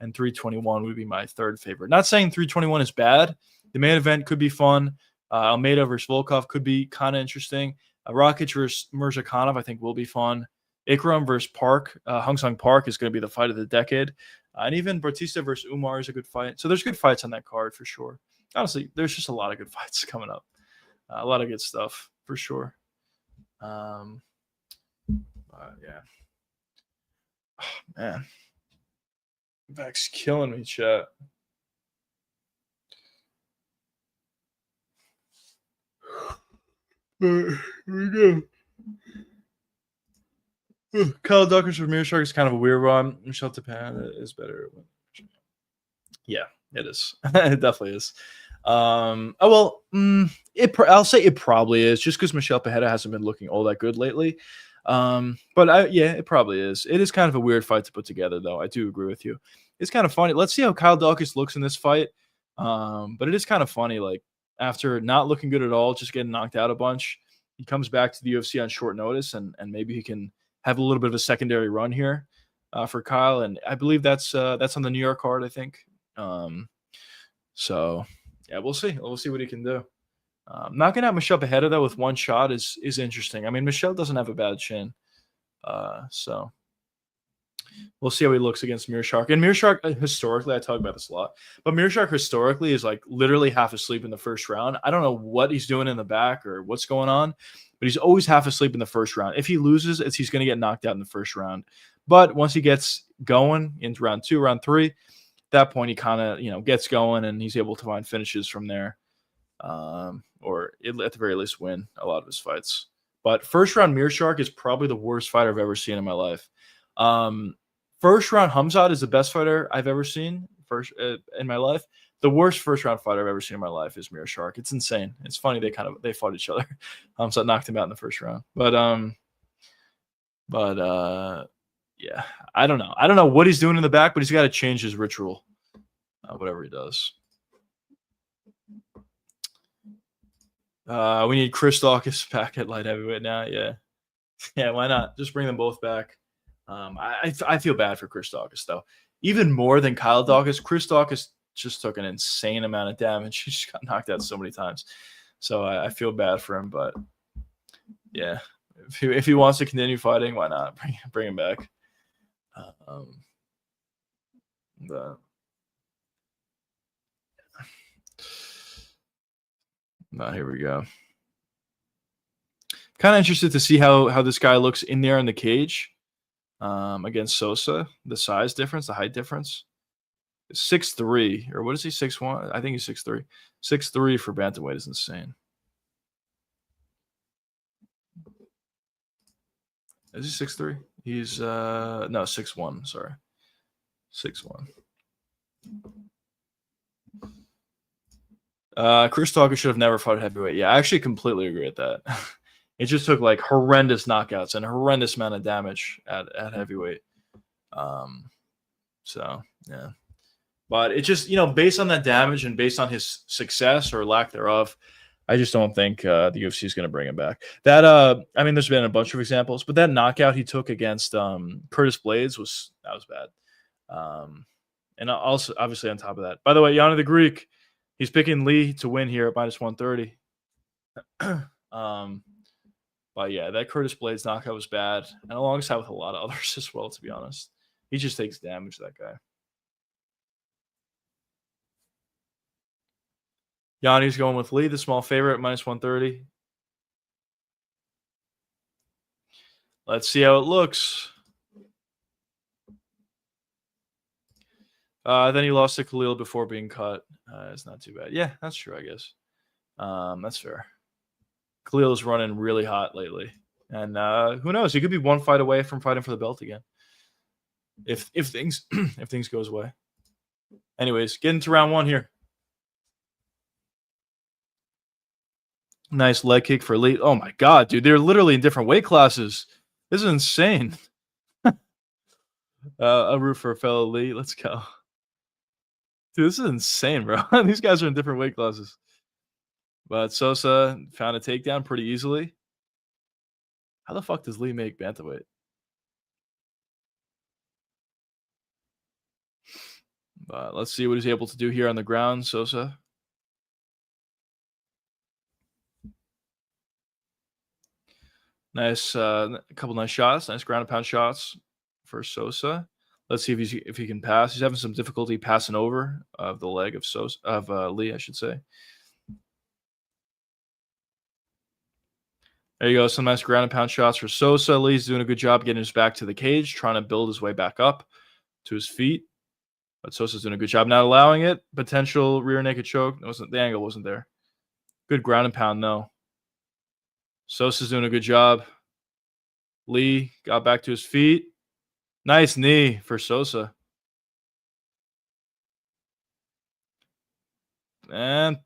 and 321 would be my third favorite. Not saying 321 is bad. The main event could be fun. Almeida versus Volkov could be kind of interesting. Rakic versus Mirzakhanov, I think, will be fun. Ikram versus Park, Hong Sung Park is going to be the fight of the decade. And even Bautista versus Umar is a good fight. So there's good fights on that card for sure. Honestly, there's just a lot of good fights coming up. A lot of good stuff for sure. Yeah. Oh, man. Back's killing me, chat. Here we go. Kyle Dawkins for Mirror Shark is kind of a weird one. Michelle Tapan is better. Yeah, it is. It definitely is. I'll say it probably is, just because Michelle Pajeda hasn't been looking all that good lately. Yeah, it probably is. It is kind of a weird fight to put together, though. I do agree with you. It's kind of funny. Let's see how Kyle Dawkins looks in this fight. But it is kind of funny, like after not looking good at all, just getting knocked out a bunch, he comes back to the UFC on short notice, and maybe he can have a little bit of a secondary run here for Kyle. And I believe that's on the New York card, I think. So yeah, we'll see. We'll see what he can do. Knocking out Michelle Pajeda though with one shot is interesting. I mean, Michelle doesn't have a bad chin, so we'll see how he looks against Mirror Shark. And Mirror Shark, historically, I talk about this a lot, but Mirror Shark historically is like literally half asleep in the first round. I don't know what he's doing in the back or what's going on, but he's always half asleep in the first round. If he loses, he's going to get knocked out in the first round. But once he gets going into round 2, round 3, at that point he kind of gets going and he's able to find finishes from there. Or at the very least win a lot of his fights. But first round Mirror Shark is probably the worst fighter I've ever seen in my life. First round Hamzat is the best fighter I've ever seen in my life. The worst first round fighter I've ever seen in my life is Mirror Shark. It's insane. It's funny they fought each other. Hamzat knocked him out in the first round. But yeah, I don't know. I don't know what he's doing in the back, but he's got to change his ritual. Whatever he does. We need Chris Dawkins back at light heavyweight now. Yeah, why not? Just bring them both back. I feel bad for Chris Dawkins though, even more than Kyle Dawkins. Chris Dawkins just took an insane amount of damage. He just got knocked out so many times. So I feel bad for him, but yeah, if he wants to continue fighting, why not bring him back? Here we go. Kind of interested to see how this guy looks in there in the cage against Sosa. The size difference, the height difference. 6'3", or what is he? 6'1"? I think he's 6'3". 6'3" for bantamweight is insane. Is he 6'3"? He's no 6'1". Sorry, 6'1". Chris Dawkins should have never fought heavyweight. Yeah, I actually completely agree with that. It just took like horrendous knockouts and a horrendous amount of damage at heavyweight. So yeah, but it just based on that damage and based on his success or lack thereof, I just don't think the UFC is going to bring him back. That I mean, there's been a bunch of examples, but that knockout he took against Curtis Blades was bad. And also obviously on top of that, by the way, Yana the Greek. He's picking Lee to win here at -130. But yeah, that Curtis Blades knockout was bad, and alongside with a lot of others as well, to be honest. He just takes damage, that guy. Yanni's going with Lee, the small favorite, -130. Let's see how it looks. Then he lost to Khalil before being cut. It's not too bad. Yeah, that's true, I guess. That's fair. Khalil's running really hot lately. And who knows? He could be one fight away from fighting for the belt again. If things if things go his way. Anyways, get into round one here. Nice leg kick for Lee. Oh my god, dude. They're literally in different weight classes. This is insane. A root for a fellow Lee. Let's go. Dude, this is insane, bro. These guys are in different weight classes. But Sosa found a takedown pretty easily. How the fuck does Lee make bantamweight? But let's see what he's able to do here on the ground, Sosa. Nice, a couple nice shots, nice ground and pound shots for Sosa. Let's see if he can pass. He's having some difficulty passing over of the leg of Lee, I should say. There you go. Some nice ground and pound shots for Sosa. Lee's doing a good job getting his back to the cage, trying to build his way back up to his feet. But Sosa's doing a good job not allowing it. Potential rear naked choke. The angle wasn't there. Good ground and pound, though. Sosa's doing a good job. Lee got back to his feet. Nice knee for Sosa. And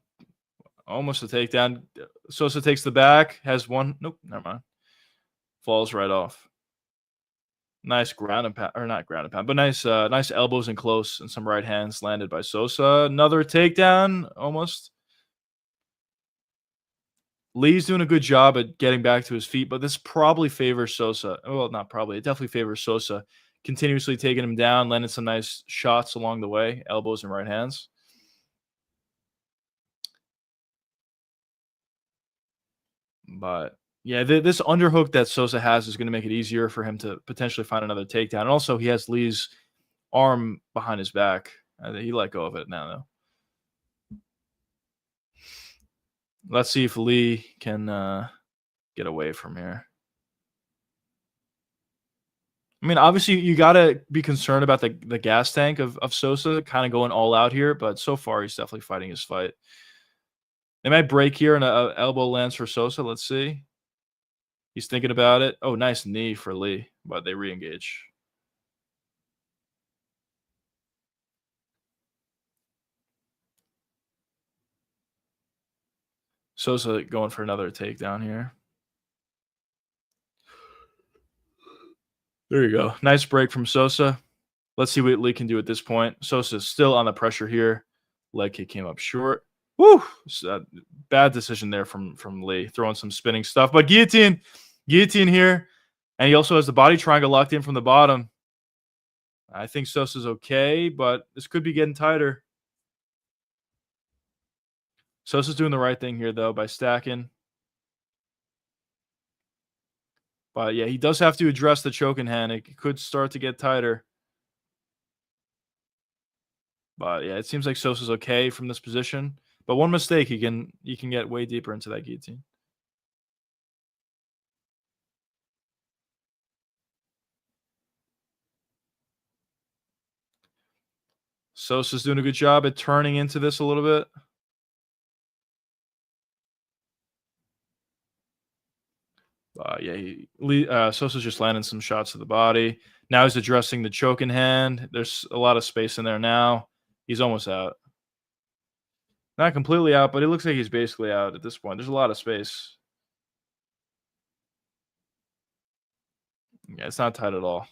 almost a takedown. Sosa takes the back. Has one. Nope, never mind. Falls right off. Nice ground and pound, or not ground and pound, but nice elbows and close and some right hands landed by Sosa. Another takedown, almost. Lee's doing a good job at getting back to his feet, but this probably favors Sosa. Well, not probably. It definitely favors Sosa. Continuously taking him down, landing some nice shots along the way, elbows and right hands. But yeah, this underhook that Sosa has is going to make it easier for him to potentially find another takedown. And also, he has Lee's arm behind his back. He let go of it now, though. Let's see if Lee can get away from here. I mean, obviously, you got to be concerned about the gas tank of Sosa kind of going all out here, but so far, he's definitely fighting his fight. They might break here and an elbow lands for Sosa. Let's see. He's thinking about it. Oh, nice knee for Lee, but they re-engage. Sosa going for another takedown here. There you go. Nice break from Sosa. Let's see what Lee can do at this point. Sosa's still on the pressure here. Leg kick came up short. Woo! Bad decision there from Lee, throwing some spinning stuff. But guillotine here. And he also has the body triangle locked in from the bottom. I think Sosa's okay, but this could be getting tighter. Sosa's doing the right thing here, though, by stacking. But yeah, he does have to address the choking hand. It could start to get tighter. But yeah, it seems like Sosa's okay from this position. But one mistake, he can get way deeper into that guillotine. Sosa's doing a good job at turning into this a little bit. Yeah, Sosa's just landing some shots to the body. Now he's addressing the choking hand. There's a lot of space in there now. He's almost out. Not completely out, but it looks like he's basically out at this point. There's a lot of space. Yeah, it's not tight at all.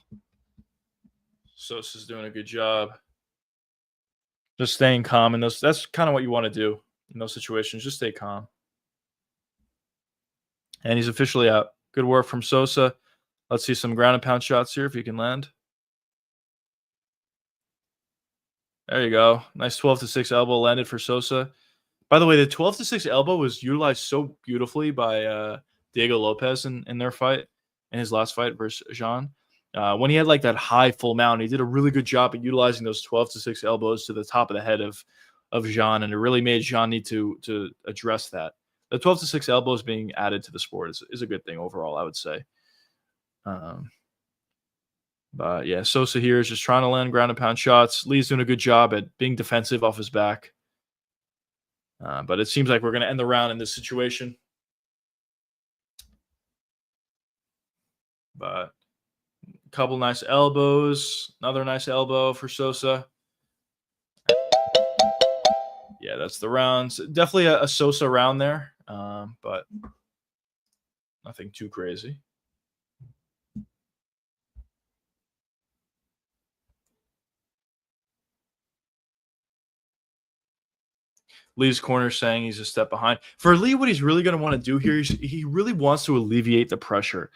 Sosa's doing a good job. Just staying calm in those. That's kind of what you want to do in those situations. Just stay calm. And he's officially out. Good work from Sosa. Let's see some ground and pound shots here if you can land. There you go. Nice 12-6 elbow landed for Sosa. By the way, the 12-6 elbow was utilized so beautifully by Diego Lopez in their fight, in his last fight versus Jean. When he had like that high full mount, he did a really good job at utilizing those 12-6 elbows to the top of the head of Jean, and it really made Jean need to address that. The 12-6 elbows being added to the sport is a good thing overall, I would say. But yeah, Sosa here is just trying to land ground and pound shots. Lee's doing a good job at being defensive off his back. But it seems like we're going to end the round in this situation. But a couple nice elbows. Another nice elbow for Sosa. Yeah, that's the rounds. Definitely a Sosa round there, but nothing too crazy. Lee's corner saying he's a step behind. For Lee, what he's really going to want to do here is he really wants to alleviate the pressure.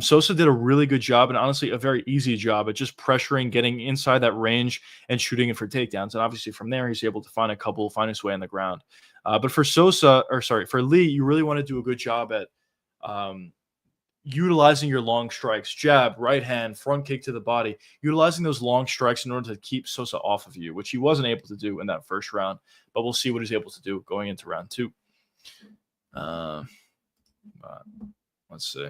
Sosa did a really good job, and honestly, a very easy job at just pressuring, getting inside that range, and shooting it for takedowns. And obviously, from there, he's able to find a couple, find his way on the ground. But for for Lee, you really want to do a good job at um, utilizing your long strikes, jab, right hand, front kick to the body, utilizing those long strikes in order to keep Sosa off of you, which he wasn't able to do in that first round. But we'll see what he's able to do going into round two. But let's see.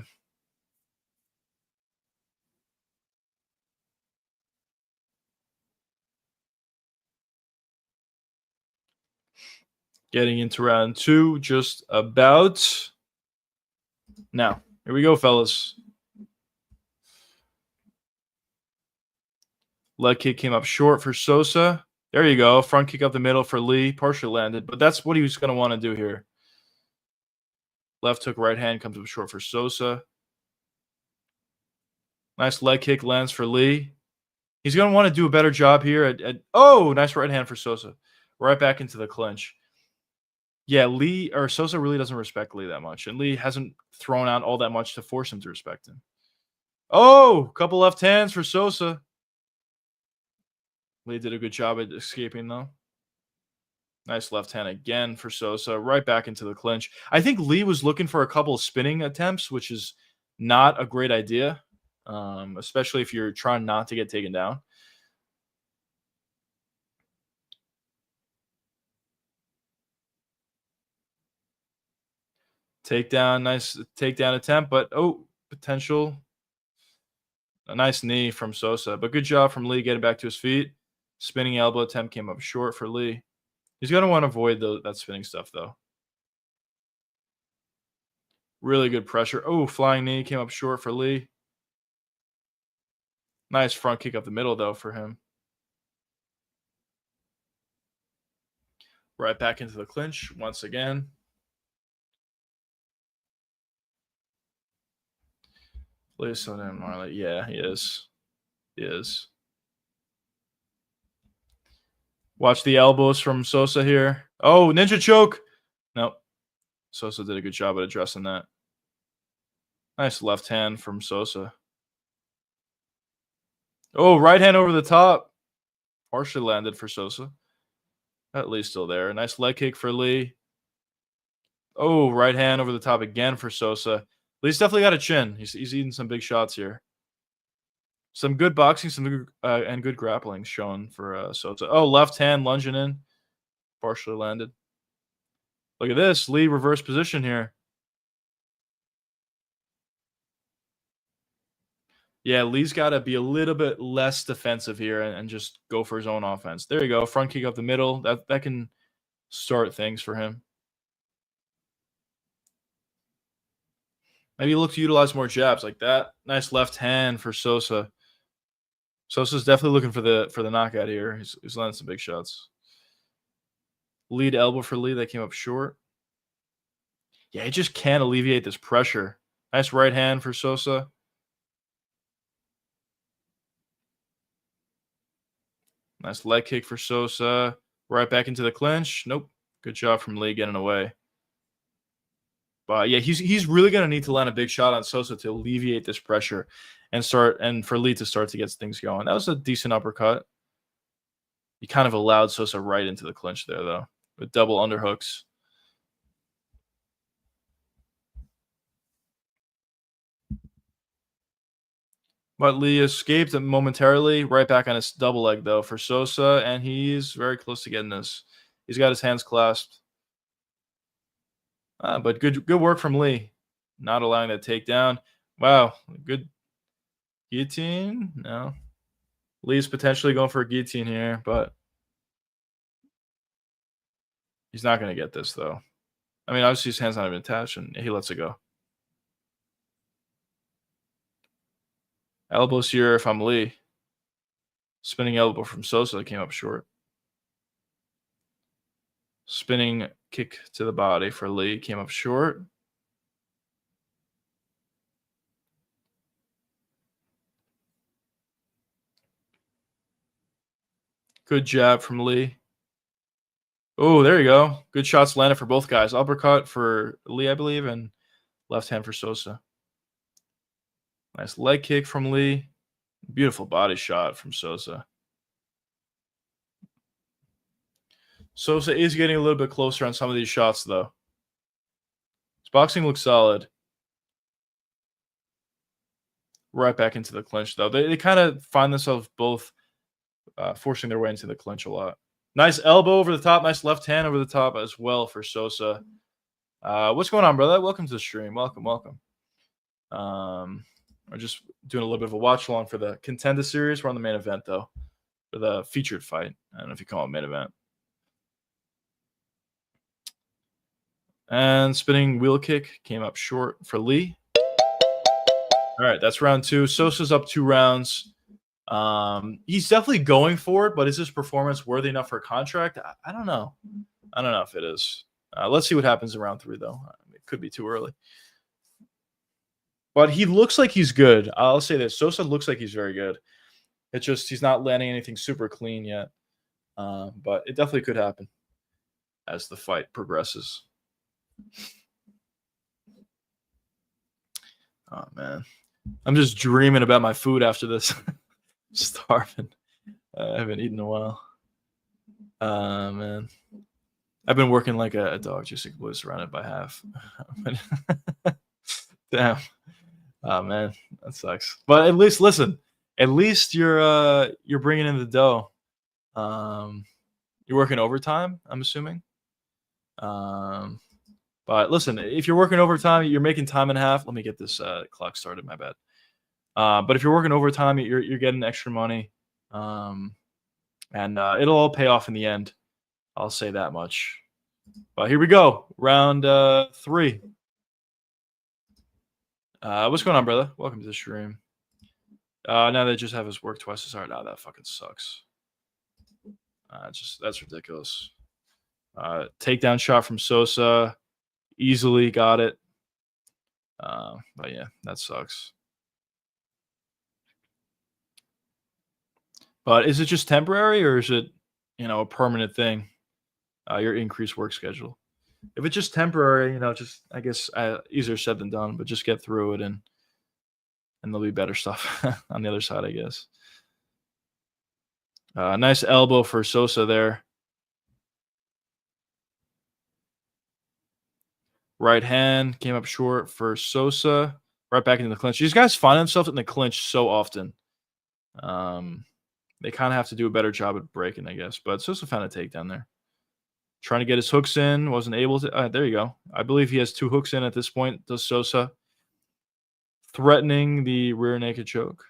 Getting into round two, just about now. Here we go, fellas. Leg kick came up short for Sosa. There you go. Front kick up the middle for Lee. Partially landed, but that's what he was going to want to do here. Left hook, right hand comes up short for Sosa. Nice leg kick lands for Lee. He's going to want to do a better job here. Oh, nice right hand for Sosa. Right back into the clinch. Yeah, Sosa really doesn't respect Lee that much, and Lee hasn't thrown out all that much to force him to respect him. Oh, couple left hands for Sosa. Lee did a good job at escaping, though. Nice left hand again for Sosa. Right back into the clinch. I think Lee was looking for a couple of spinning attempts, which is not a great idea, especially if you're trying not to get taken down. Takedown, nice takedown attempt, but potential. A nice knee from Sosa, but good job from Lee getting back to his feet. Spinning elbow attempt came up short for Lee. He's going to want to avoid that spinning stuff, though. Really good pressure. Oh, flying knee came up short for Lee. Nice front kick up the middle, though, for him. Right back into the clinch once again. Lee's so damn gnarly. Yeah, he is. He is. Watch the elbows from Sosa here. Oh, ninja choke. Nope. Sosa did a good job at addressing that. Nice left hand from Sosa. Oh, right hand over the top. Partially landed for Sosa. That Lee's still there. Nice leg kick for Lee. Oh, right hand over the top again for Sosa. Lee's definitely got a chin. He's eating some big shots here. Some good boxing, and good grappling shown for Sosa. Oh, left hand lunging in. Partially landed. Look at this. Lee reverse position here. Yeah, Lee's got to be a little bit less defensive here and just go for his own offense. There you go. Front kick up the middle. That can start things for him. Maybe look to utilize more jabs like that. Nice left hand for Sosa. Sosa's definitely looking for the knockout here. He's landing some big shots. Lead elbow for Lee that came up short. Yeah, he just can't alleviate this pressure. Nice right hand for Sosa. Nice leg kick for Sosa. Right back into the clinch. Nope. Good job from Lee getting away. But yeah, he's really gonna need to land a big shot on Sosa to alleviate this pressure and for Lee to start to get things going. That was a decent uppercut. He kind of allowed Sosa right into the clinch there, though, with double underhooks. But Lee escaped momentarily, right back on his double leg, though, for Sosa, and he's very close to getting this. He's got his hands clasped. But good work from Lee, not allowing that takedown. Wow, good. Guillotine? No. Lee's potentially going for a guillotine here, but he's not going to get this, though. I mean, obviously his hand's not even attached, and he lets it go. Elbows here if I'm Lee. Spinning elbow from Sosa came up short. Spinning kick to the body for Lee came up short. Good jab from Lee. Oh, there you go. Good shots landed for both guys. Uppercut for Lee, I believe, and left hand for Sosa. Nice leg kick from Lee. Beautiful body shot from Sosa. Sosa is getting a little bit closer on some of these shots, though. His boxing looks solid. Right back into the clinch, though. They kind of find themselves both forcing their way into the clinch a lot. Nice elbow over the top. Nice left hand over the top as well for Sosa. What's going on, brother? Welcome to the stream. Welcome. We're just doing a little bit of a watch along for the Contender series. We're on the main event, though, for the featured fight. I don't know if you call it main event. And spinning wheel kick came up short for Lee. All right, that's round 2. Sosa's up 2 rounds. He's definitely going for it, but is his performance worthy enough for a contract? I don't know. I don't know if it is. Let's see what happens in round 3, though. It could be too early. But he looks like he's good. I'll say this. Sosa looks like he's very good. It's just he's not landing anything super clean yet. But it definitely could happen as the fight progresses. Oh, man. I'm just dreaming about my food after this. Starving. I haven't eaten in a while. Man. I've been working like a dog, just completely surrounded by half. Damn. Oh, man. That sucks. But at least, listen. At least you're bringing in the dough. You're working overtime, I'm assuming. But listen, if you're working overtime, you're making time and a half. Let me get this clock started. My bad. But if you're working overtime, you're getting extra money, and it'll all pay off in the end. I'll say that much. But here we go, round 3. What's going on, brother? Welcome to the stream. Now they just have us work twice as hard. Now that fucking sucks. That's ridiculous. Takedown shot from Sosa. Easily got it. But yeah, that sucks. But is it just temporary, or is it, a permanent thing? Your increased work schedule. If it's just temporary, just I guess easier said than done. But just get through it, and there'll be better stuff on the other side, I guess. Nice elbow for Sosa there. Right hand came up short for Sosa. Right back into the clinch. These guys find themselves in the clinch so often. They kind of have to do a better job at breaking, I guess. But Sosa found a takedown there. Trying to get his hooks in. Wasn't able to. There you go. I believe he has 2 hooks in at this point, does Sosa. Threatening the rear naked choke.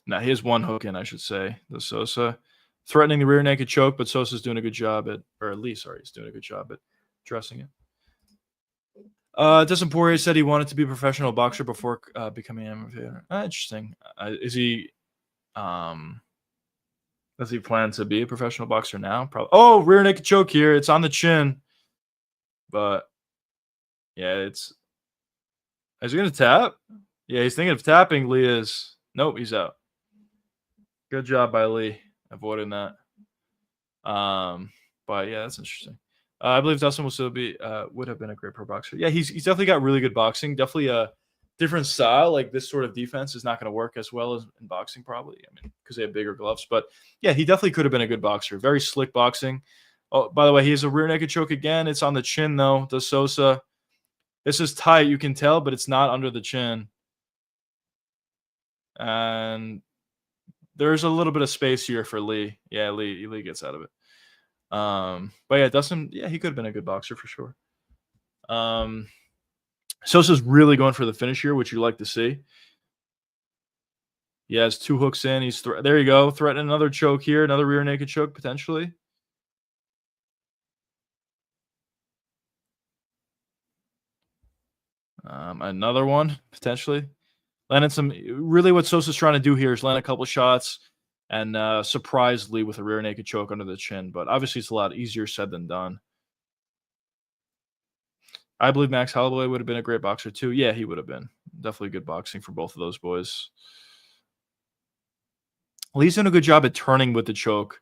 Now, he has 1 hook in, I should say, does Sosa. Threatening the rear naked choke, but Sosa's doing a good job he's doing a good job at addressing it. Desmond Poirier said he wanted to be a professional boxer before becoming an MMA. Interesting. Does he plan to be a professional boxer now? Probably. Oh, rear naked choke here. It's on the chin. But yeah, is he gonna tap? Yeah, he's thinking of tapping. Lee is. Nope, he's out. Good job by Lee avoiding that. But yeah, that's interesting. I believe Dustin would have been a great pro boxer. Yeah, he's definitely got really good boxing. Definitely a different style. Like this sort of defense is not going to work as well as in boxing, probably. I mean, because they have bigger gloves. But yeah, he definitely could have been a good boxer. Very slick boxing. Oh, by the way, he has a rear naked choke again. It's on the chin though. Does Sosa? This is tight, you can tell, but it's not under the chin. And there's a little bit of space here for Lee. Yeah, Lee gets out of it. But yeah, Dustin, yeah, he could have been a good boxer for sure. Sosa's really going for the finish here, which you like to see. He has 2 hooks in. He's there you go, threatening another choke here, another rear naked choke potentially. Another one potentially. Landing some really what Sosa's trying to do here is land a couple shots and surprise Lee with a rear naked choke under the chin. But obviously, it's a lot easier said than done. I believe Max Holloway would have been a great boxer too. Yeah, he would have been. Definitely good boxing for both of those boys. Lee's doing a good job at turning with the choke.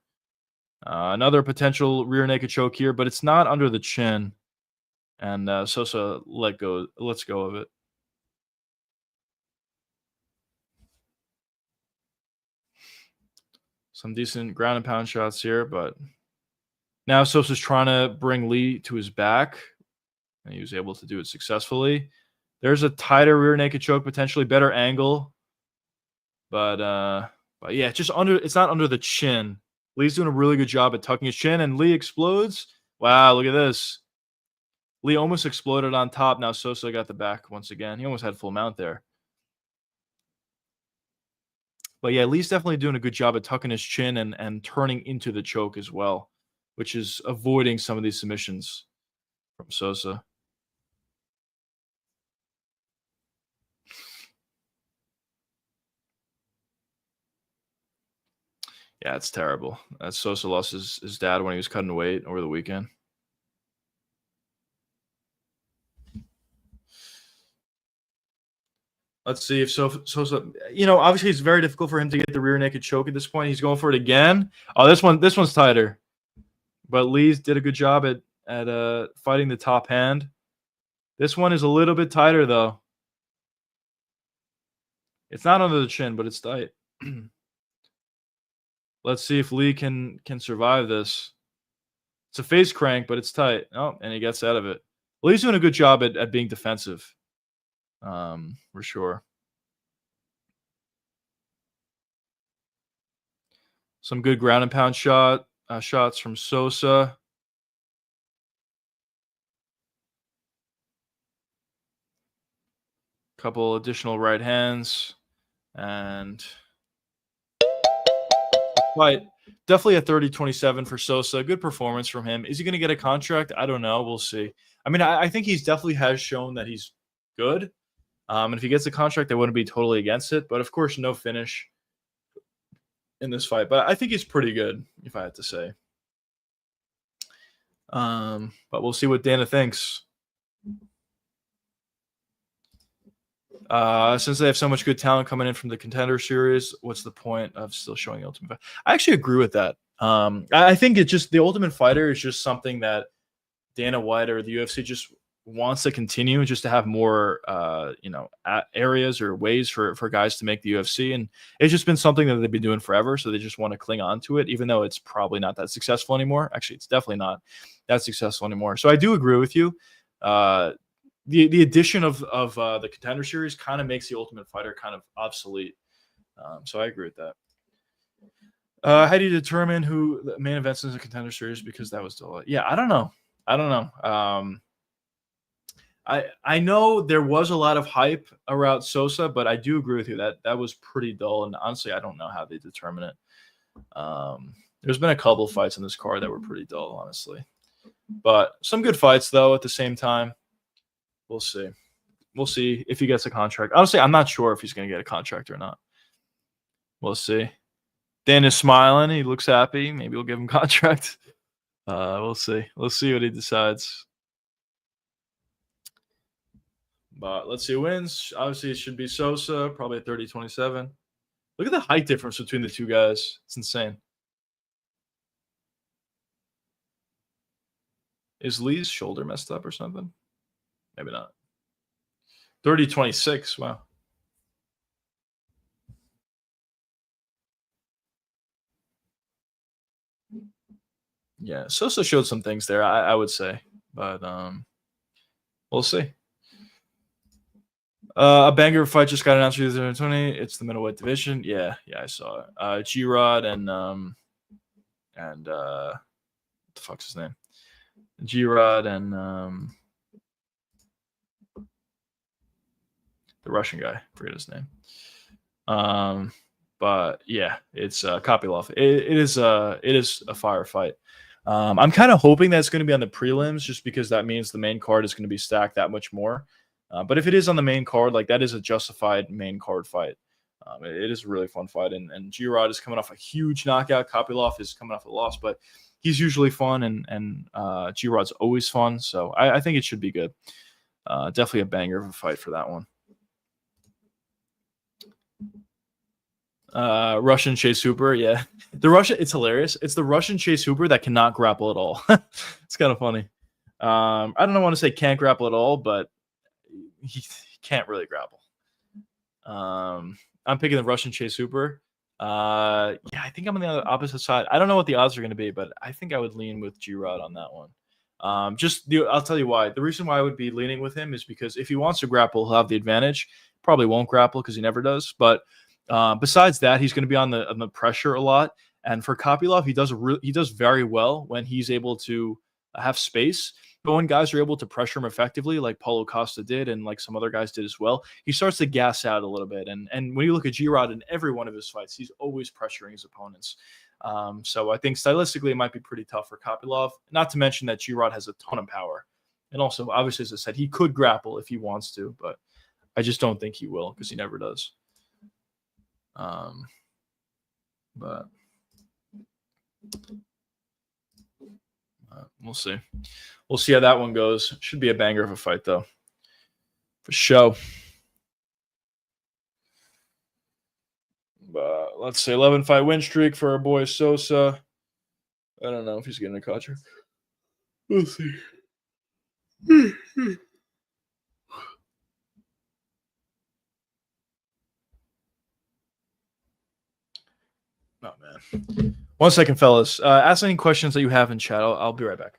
Another potential rear naked choke here, but it's not under the chin. And Sosa lets go of it. Some decent ground and pound shots here, but now Sosa's trying to bring Lee to his back, and he was able to do it successfully. There's a tighter rear naked choke, potentially better angle, but yeah, it's not under the chin. Lee's doing a really good job at tucking his chin, and Lee explodes. Wow, look at this. Lee almost exploded on top. Now Sosa got the back once again. He almost had full mount there. But yeah, Lee's definitely doing a good job at tucking his chin and turning into the choke as well, which is avoiding some of these submissions from Sosa. Yeah, it's terrible. Sosa lost his dad when he was cutting weight over the weekend. Let's see if Sosa, obviously it's very difficult for him to get the rear naked choke at this point. He's going for it again. Oh, this one's tighter. But Lee's did a good job at fighting the top hand. This one is a little bit tighter though. It's not under the chin, but it's tight. Let's see if Lee can survive this. It's a face crank, but it's tight. Oh, and he gets out of it. Lee's doing a good job at being defensive. For sure. Some good ground and pound shots from Sosa. Couple additional right hands, and fight. Definitely a 30-27 for Sosa. Good performance from him. Is he going to get a contract? I don't know. We'll see. I mean, I think he's definitely has shown that he's good. And if he gets a contract, I wouldn't be totally against it. But of course, no finish in this fight. But I think he's pretty good, if I had to say. But we'll see what Dana thinks. Since they have so much good talent coming in from the Contender series, what's the point of still showing Ultimate Fighter? I actually agree with that. I think it's just the Ultimate Fighter is just something that Dana White or the UFC just wants to continue, just to have more, areas or ways for guys to make the UFC, and it's just been something that they've been doing forever. So they just want to cling on to it, even though it's probably not that successful anymore. Actually, it's definitely not that successful anymore. So I do agree with you. The addition of the Contender series kind of makes the Ultimate Fighter kind of obsolete. So I agree with that. How do you determine who the main events in the Contender series? Because that was still, yeah, I don't know. I know there was a lot of hype around Sosa, but I do agree with you that was pretty dull. And honestly, I don't know how they determine it. There's been a couple of fights in this card that were pretty dull, honestly. But some good fights, though, at the same time. We'll see. We'll see if he gets a contract. Honestly, I'm not sure if he's going to get a contract or not. We'll see. Dan is smiling. He looks happy. Maybe we'll give him a contract. We'll see. We'll see what he decides. But let's see who wins. Obviously, it should be Sosa, probably a 30-27. Look at the height difference between the two guys. It's insane. Is Lee's shoulder messed up or something? Maybe not. 30-26. Wow. Yeah, Sosa showed some things there, I would say. But we'll see. A banger fight just got announced for 2020. It's the middleweight division. Yeah, I saw it. G-Rod and the fuck's his name? G-Rod and the Russian guy. Forget his name. But yeah, it's Kopylov. It is a firefight. I'm kind of hoping that it's going to be on the prelims, just because that means the main card is going to be stacked that much more. But if it is on the main card, like, that is a justified main card fight. It is a really fun fight, and G-Rod is coming off a huge knockout. Kopylov is coming off a loss, but he's usually fun, and G-Rod's always fun. So I think it should be good. Definitely a banger of a fight for that one. Russian Chase Hooper, yeah. It's hilarious. It's the Russian Chase Hooper that cannot grapple at all. It's kind of funny. I don't want to say can't grapple at all, but he can't really grapple. I'm picking the Russian Chase Hooper. Yeah, I think I'm on the opposite side. I don't know what the odds are going to be, but I think I would lean with G-Rod on that one. I'll tell you why. The reason why I would be leaning with him is because if he wants to grapple, he'll have the advantage. Probably won't grapple because he never does. But besides that, he's going to be on the pressure a lot. And for Kopylov, he does very well when he's able to have space. But when guys are able to pressure him effectively, like Paulo Costa did, and like some other guys did as well, he starts to gas out a little bit. And when you look at G-Rod in every one of his fights, he's always pressuring his opponents. So I think stylistically it might be pretty tough for Kopylov. Not to mention that G-Rod has a ton of power. And also, obviously, as I said, he could grapple if he wants to, but I just don't think he will because he never does. But we'll see. We'll see how that one goes. Should be a banger of a fight, though, for sure. But let's say 11-fight win streak for our boy Sosa. I don't know if he's getting a contract. We'll see. Oh, man. 1 second, fellas. Ask any questions that you have in chat. I'll be right back.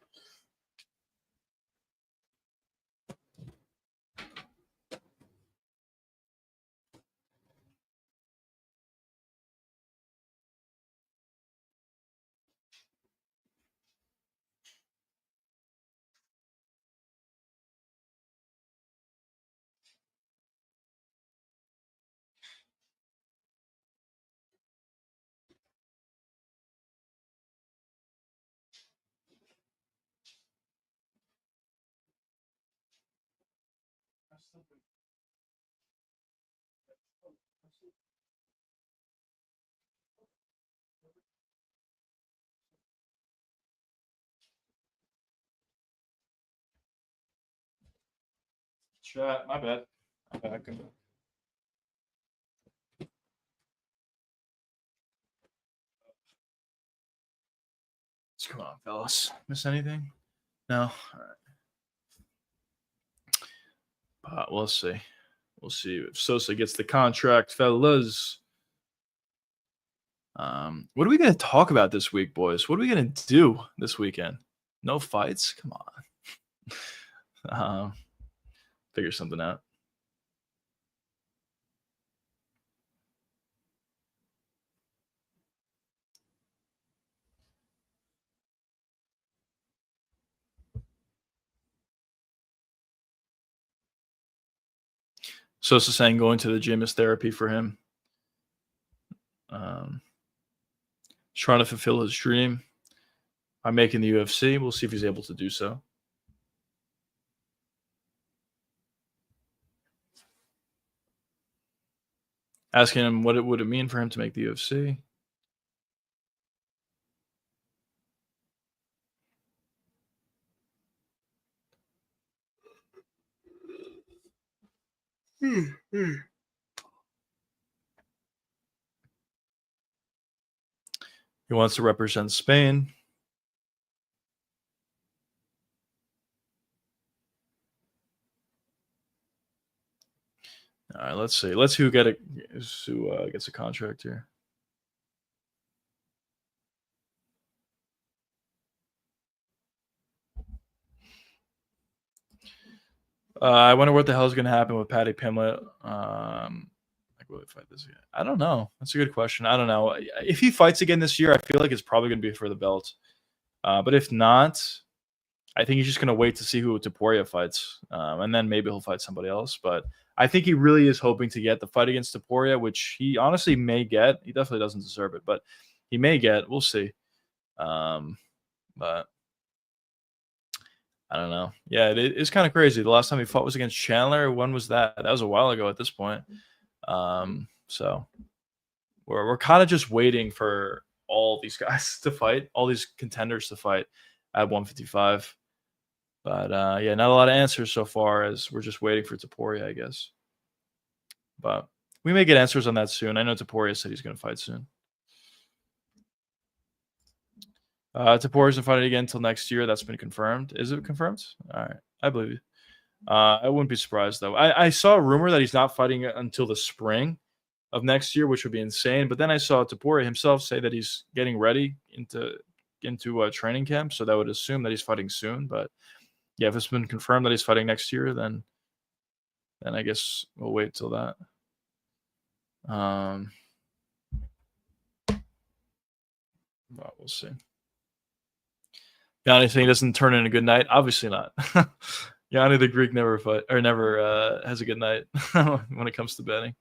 Chat, my bad. I'm back. Come on, fellas. Miss anything? No? All right. But we'll see. We'll see if Sosa gets the contract, fellas. What are we going to talk about this week, boys? What are we going to do this weekend? No fights? Come on. Figure something out. Sosa saying going to the gym is therapy for him. Trying to fulfill his dream by making the UFC. We'll see if he's able to do so. Asking him what it would mean for him to make the UFC. He wants to represent Spain. All right, let's see. Let's see who gets a contract here. I wonder what the hell is going to happen with Paddy Pimblett. Will he fight this again? I don't know. That's a good question. I don't know. If he fights again this year, I feel like it's probably going to be for the belt. But if not, I think he's just gonna wait to see who Taporia fights, and then maybe he'll fight somebody else. But I think he really is hoping to get the fight against Taporia, which he honestly may get. He definitely doesn't deserve it, but he may get. We'll see. Um, but I don't know. Yeah, it's kind of crazy. The last time he fought was against Chandler. When was that? That was a while ago at this point. So we're kind of just waiting for all these guys to fight, all these contenders to fight at 155. But yeah, not a lot of answers so far as we're just waiting for Taporia, I guess. But we may get answers on that soon. I know Taporia said he's going to fight soon. Taporia isn't fighting again until next year. That's been confirmed. Is it confirmed? All right. I believe you. I wouldn't be surprised, though. I saw a rumor that he's not fighting until the spring of next year, which would be insane. But then I saw Taporia himself say that he's getting ready into a training camp. So that would assume that he's fighting soon. But yeah, if it's been confirmed that he's fighting next year, then I guess we'll wait till that. But we'll see. Yanni saying he doesn't turn in a good night. Obviously not. Yanni the Greek never has a good night when it comes to betting.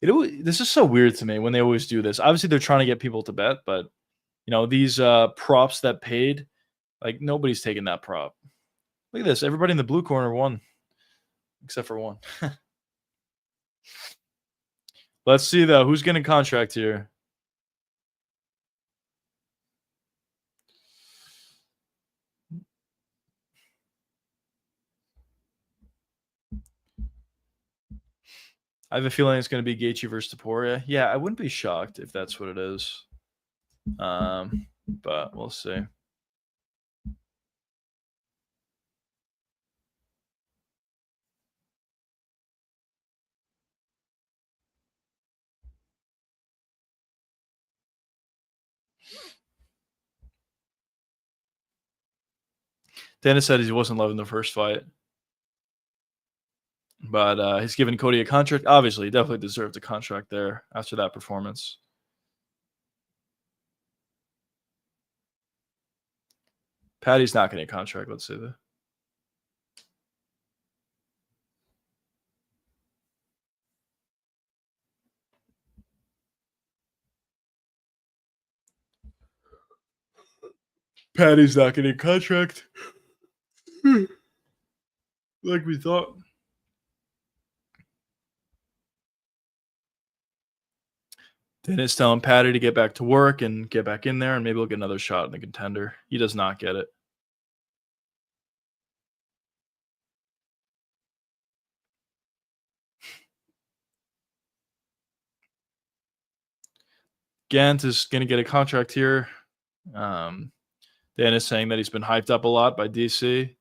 This is so weird to me when they always do this. Obviously, they're trying to get people to bet, but these props that paid, like nobody's taking that prop. Look at this. Everybody in the blue corner won, except for one. Let's see though. Who's getting a contract here? I have a feeling it's going to be Gaethje versus Taporia. Yeah, I wouldn't be shocked if that's what it is. But we'll see. Dennis said he wasn't loving the first fight, but he's given Cody a contract. Obviously, he definitely deserved a contract there after that performance. Patty's not getting a contract. Let's say that. Patty's not getting a contract. Like we thought. Dennis telling Patty to get back to work and get back in there, and maybe we'll get another shot in the Contender. He does not get it. Gant is going to get a contract here. Dan is saying that he's been hyped up a lot by DC.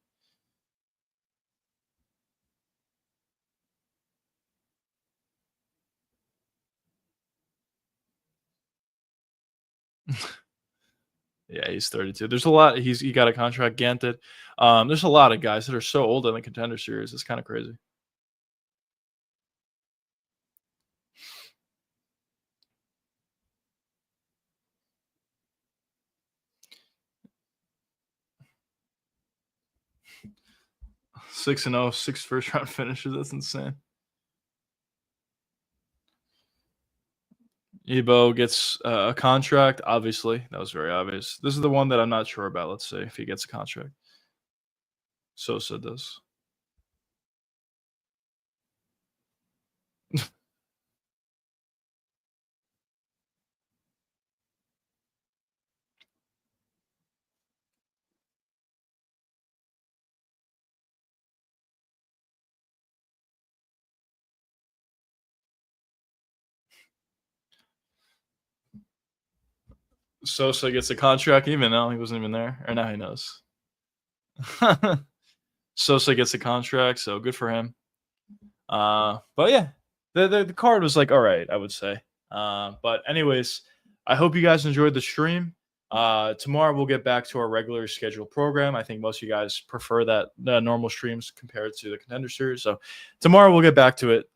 Yeah, he's 32. There's a lot. He got a contract. Gant did. There's a lot of guys that are so old in the Contender Series. It's kind of crazy. Six and 0, 6 first round finishes. That's insane. Ebo gets a contract. Obviously, that was very obvious. This is the one that I'm not sure about. Let's see if he gets a contract. Sosa does. Sosa gets a contract, even though he wasn't even there. Or now he knows. Sosa gets a contract, so good for him. But yeah, the card was like all right, I would say. But anyways, I hope you guys enjoyed the stream. Tomorrow we'll get back to our regular scheduled program. I think most of you guys prefer that the normal streams compared to the Contender series. So tomorrow we'll get back to it.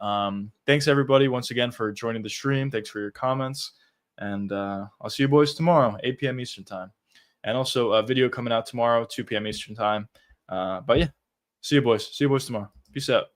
Thanks everybody once again for joining the stream. Thanks for your comments, and I'll see you boys tomorrow, 8 p.m. Eastern time, and also a video coming out tomorrow, 2 p.m. Eastern time. But yeah, see you boys. See you boys tomorrow. Peace out.